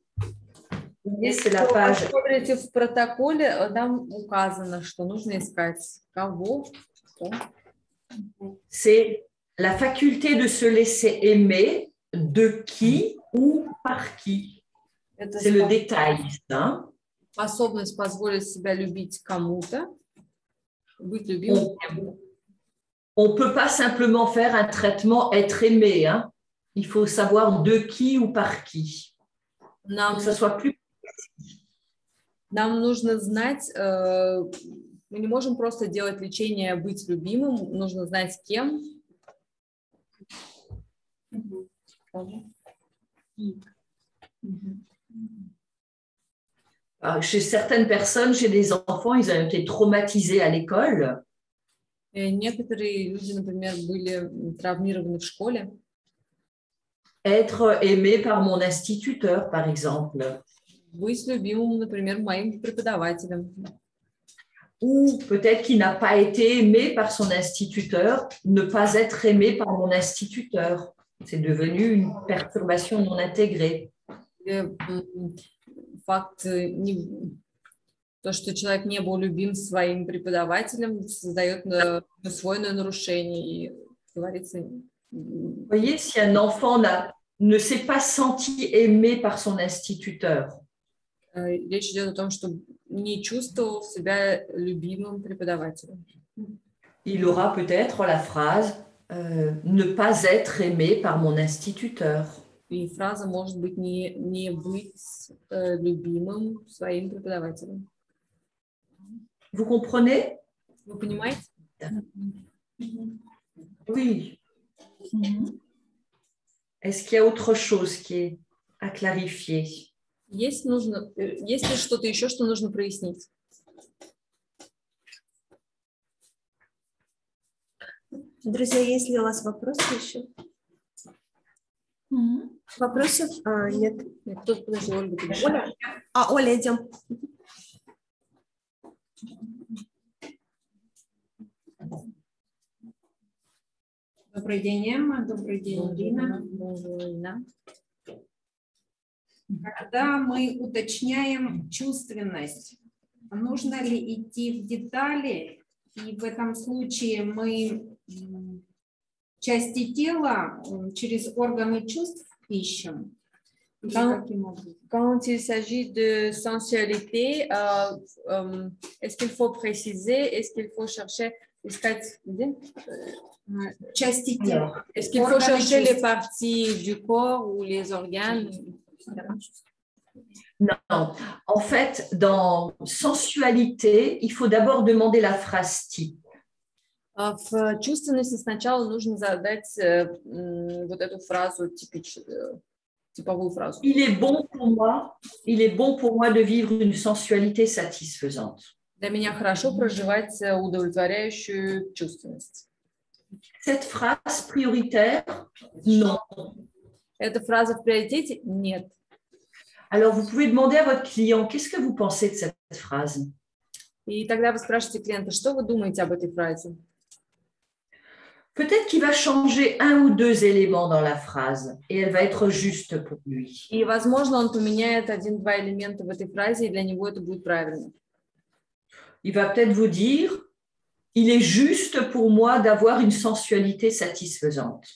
C'est la page. Смотрите в протоколе, там указано, что нужно искать кого, что. C'est la faculté de se laisser aimer, de qui ou par qui. C'est le détail. Hein? Способность позволить себя любить кому-то. быть любимым. On ne peut pas simplement faire un traitement être aimé. Hein. Il faut savoir de qui ou par qui. Нам, Que ça soit plus... нам нужно знать, мы не можем просто делать лечение быть любимым, нужно знать с кем. Chez certaines personnes, chez des enfants, ils ont été traumatisés à l'école. Некоторые люди, например, были травмированы в школе. Être aimé par mon instituteur, par exemple. Быть любимым, например, моим преподавателем. Ou peut-être qu'il n'a pas été aimé par son instituteur, ne pas être aimé par mon instituteur. C'est devenu une perturbation non intégrée. Факт, то, что человек не был любим своим преподавателем, создает свойное нарушение. И говорится... Vous voyez, si un enfant ne s'est pas senti aimé par son instituteur, Речь идет о том, что не чувствовал себя любимым преподавателем. Il aura peut-être la phrase ne pas être aimé par mon instituteur. И фраза может быть не быть любимым своим преподавателем. Vous comprenez? Вы понимаете? Oui. Est-ce qu'il y a autre chose qui est à clarifier? Есть ли что-то еще, что нужно прояснить? Друзья, есть ли у вас вопросы еще? Вопросов? Нет. Кто-то, подожди, Ольга, ты Оля? Оля, идем. Добрый день, Эмма. Добрый день, Ирина. Когда мы уточняем чувственность, нужно ли идти в детали? И в этом случае мы части тела через органы чувств ищем? Quand il s'agit de sensualité, est-ce qu'il faut préciser, est-ce qu'il faut chercher, части тела. Est-ce qu'il faut chercher les parties du corps ou les organes? Non. En fait, dans sensualité, il faut d'abord demander la phrase type. В чувственности сначала нужно задать вот эту фразу, типовую фразу. Il est bon pour moi de vivre une sensualité satisfaisante. Для меня хорошо проживать удовлетворяющую чувственность. Cette phrase prioritaire, non. Эта фраза в приоритете? Нет. Alors, vous pouvez demander à votre client, qu'est-ce que vous pensez de cette phrase? И тогда вы спрашиваете клиента, что вы думаете об этой фразе? Peut-être qu'il va changer un ou deux éléments dans la phrase et elle va être juste pour lui. И, возможно, он поменяет один-два элемента в этой фразе, и для него это будет правильно. Il va peut-être vous dire, il est juste pour moi d'avoir une sensualité satisfaisante.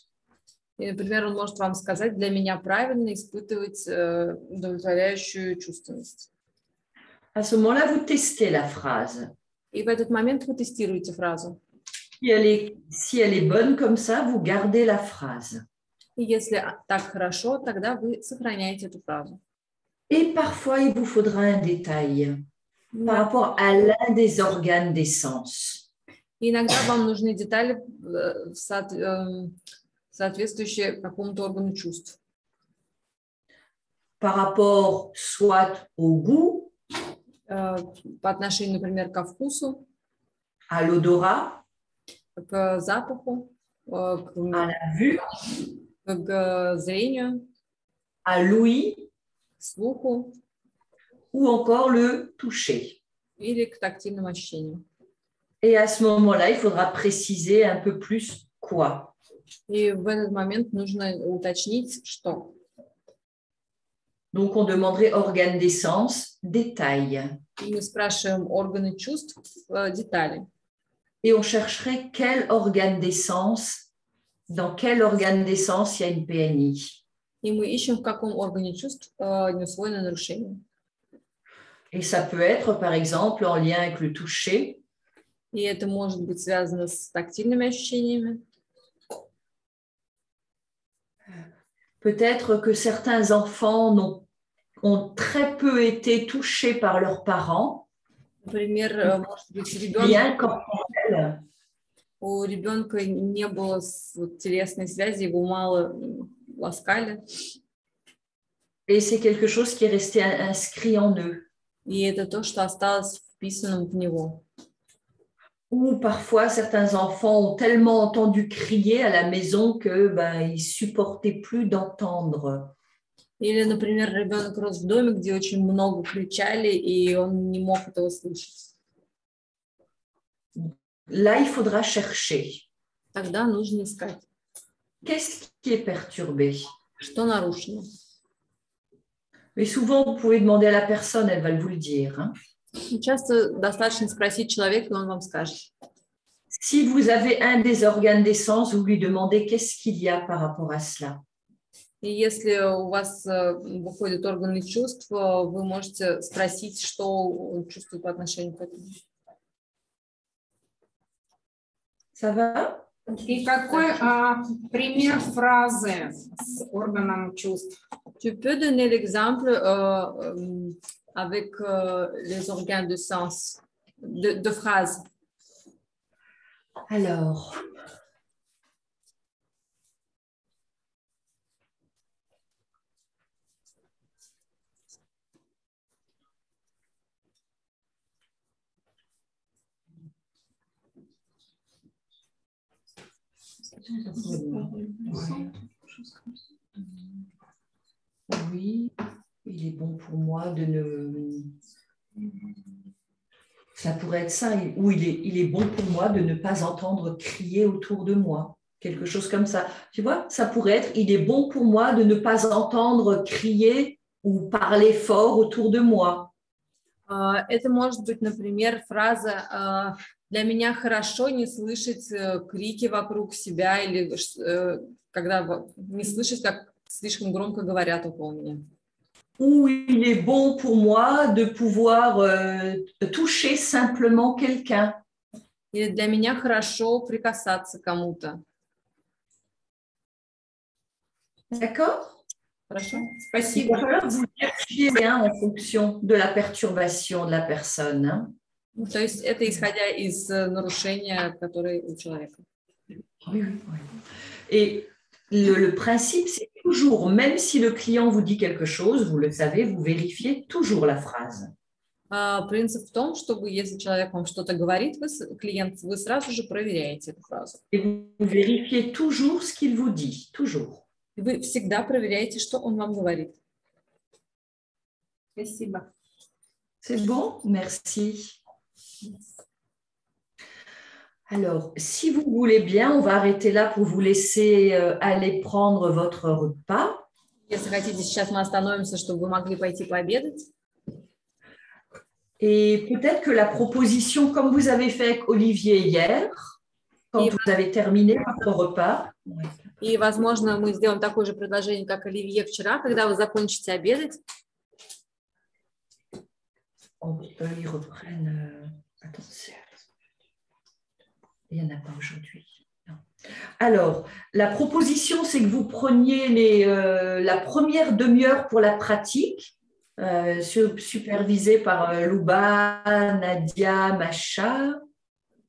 И, например, он может вам сказать, для меня правильно испытывать удовлетворяющую чувственность. À ce moment-là, vous testez la phrase. И в этот момент вы тестируете фразу. Si elle est bonne comme ça, vous gardez la phrase. И если так хорошо, тогда вы сохраняете эту фразу. Et parfois, il vous faudra un détail par rapport à l'un des organes des sens. И иногда вам нужны детали, соответствующие какому-то органу чувств. Par rapport soit au goût, по отношению, например, ко вкусу, à l'odorat, к запаху, à la vue, к зрению, à l'ouïe, к слуху ou encore le toucher. или к тактильным ощущениям. Et à ce moment-là, il faudra préciser un peu plus quoi. И в этот момент нужно уточнить, что. Donc, on demanderait organe des sens, détail. И мы спрашиваем органы чувств, детали. Et on chercherait quel organe des sens, dans quel organe des sens il y a une PNI. И мы ищем, в каком органе чувств неусвоено нарушение. Et ça peut être, par exemple, en lien avec le toucher. И это может быть связано с тактильными ощущениями. Peut-être que certains enfants ont très peu été touchés par leurs parents. Например, может быть, Rien corporel. у ребенка не было телесной связи, его мало ласкали. Et c'est quelque chose qui est resté inscrit en eux. И это то, что осталось вписанным в него. Ou parfois, certains enfants ont tellement entendu crier à la maison que ils supportaient plus d'entendre. Или, например, ребенок рос в доме, где очень много кричали, и он не мог этого слышать. Là, il faudra chercher. Тогда нужно искать. Qu'est-ce qui est perturbé? Что нарушено? Mais souvent, vous pouvez demander à la personne, elle va vous le dire. Hein. Часто достаточно спросить человека, и он вам скажет. Si vous avez un des organes des sens, vous lui demandez qu'est-ce qu'il y a par rapport à cela. И если у вас выходят органы чувств, вы можете спросить, что он чувствует по отношению к этому. Ça va? И какой пример фразы с органом чувств? Tu peux donner l'exemple avec les organes de sens, de phrases. Alors, oui, il est bon pour moi de ne... Ça pourrait être ça, ou il est bon pour moi de ne pas entendre crier autour de moi. Quelque chose comme ça. Tu vois, ça pourrait être, il est bon pour moi de ne pas entendre crier ou parler fort autour de moi. Это может быть, например, фраза «Для меня хорошо не слышать крики вокруг себя» или когда не слышать, как слишком громко говорят около меня. Ou il est bon pour moi de pouvoir toucher simplement quelqu'un. Или для меня хорошо прикасаться к кому-то. D'accord? Хорошо? Il va falloir vous chercher en fonction de la perturbation de la personne. Hein. То есть это исходя из нарушения, которое у человека. Oui, oui, oui. Et le principe, c'est toujours, même si le client vous dit quelque chose, vous le savez, vous vérifiez toujours la phrase. Принцип в том, чтобы если человек вам что-то говорит, клиент, вы сразу же проверяете эту фразу. Et vous vérifiez toujours ce qu'il vous dit, toujours. И вы всегда проверяете, что он вам говорит. Спасибо. C'est bon? Merci. Alors, si vous voulez bien, on va arrêter là pour vous laisser aller prendre votre repas. Если хотите, сейчас мы остановимся, чтобы вы могли пойти пообедать. Et peut-être que la proposition, comme vous avez fait avec Olivier hier, quand vous avez terminé votre repas. И, возможно, мы сделаем такое же предложение, как Оливье вчера, когда вы закончите обедать. Ils reprennent. Attention. Il n'y en a pas aujourd'hui. Alors, la proposition, c'est que vous preniez la première demi-heure pour la pratique, supervisée par Luba, Nadia, Macha.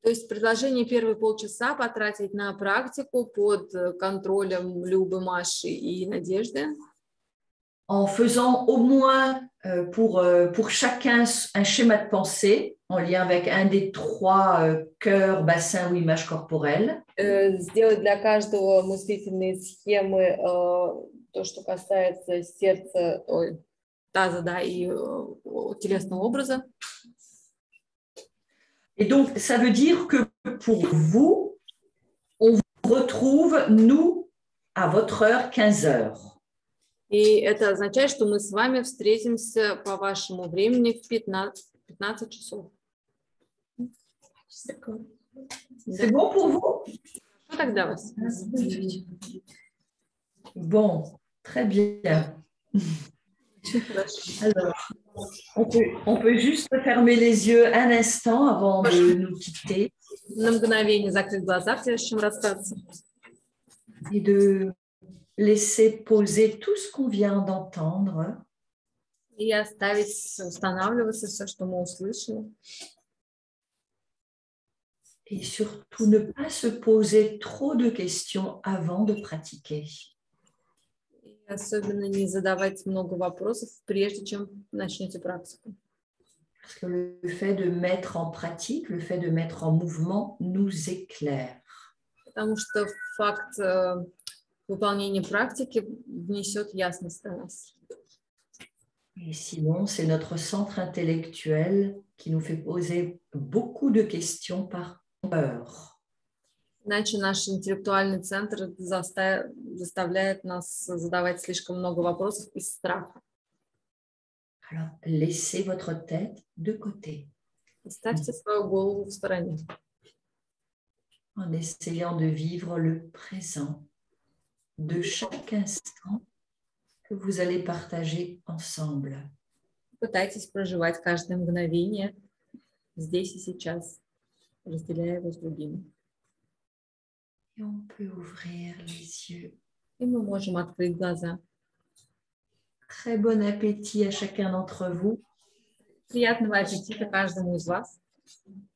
То есть предложение первые полчаса потратить на практику под контролем Любы, Маши и Надежды. En faisant au moins pour chacun un schéma de pensée en lien avec un des trois cœurs, bassins ou images corporelles. Сделать для каждого мыслительные схемы, то, что касается сердца, таза, да, и телесного образа. Et donc, ça veut dire que pour vous, on vous retrouve, nous, à votre heure, 15 heures. И это означает, что мы с вами встретимся по вашему времени в 15 часов. C'est bon pour vous? Что тогда вас? Bon, très bien. Alors, on peut juste fermer les yeux un instant avant de nous quitter. на мгновение закрыть глаза, прежде чем расстаться. Et de laisser poser tout ce qu'on vient d'entendre. И оставить устанавливаться все, что мы услышали. Et surtout ne pas se poser trop de questions avant de pratiquer. И особенно не задавать много вопросов, прежде чем начнете практику. Parce que le fait de mettre en pratique, le fait de mettre en mouvement nous éclaire. Потому что факт выполнения практики внесет ясность в нас. Et sinon, c'est notre centre intellectuel qui nous fait poser beaucoup de questions par peur. Иначе наш интеллектуальный центр заставляет нас задавать слишком много вопросов из страха. Alors, laissez votre tête de côté Оставьте свою голову в стороне. en essayant de vivre le présent de chaque instant que vous allez partager ensemble. Пытайтесь проживать каждое мгновение здесь и сейчас, разделяя его с другими. Et on peut ouvrir les yeux. И мы можем открыть глаза. Très bon appétit à chacun d'entre vous Приятного аппетита каждому из вас.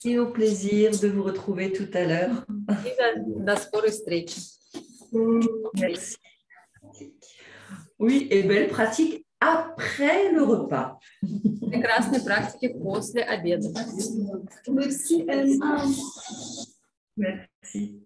et au plaisir de vous retrouver tout à l'heure. И до скорой встречи. Merci. Oui, et belle pratique après le repas. Прекрасной практики после обеда. Merci. Merci.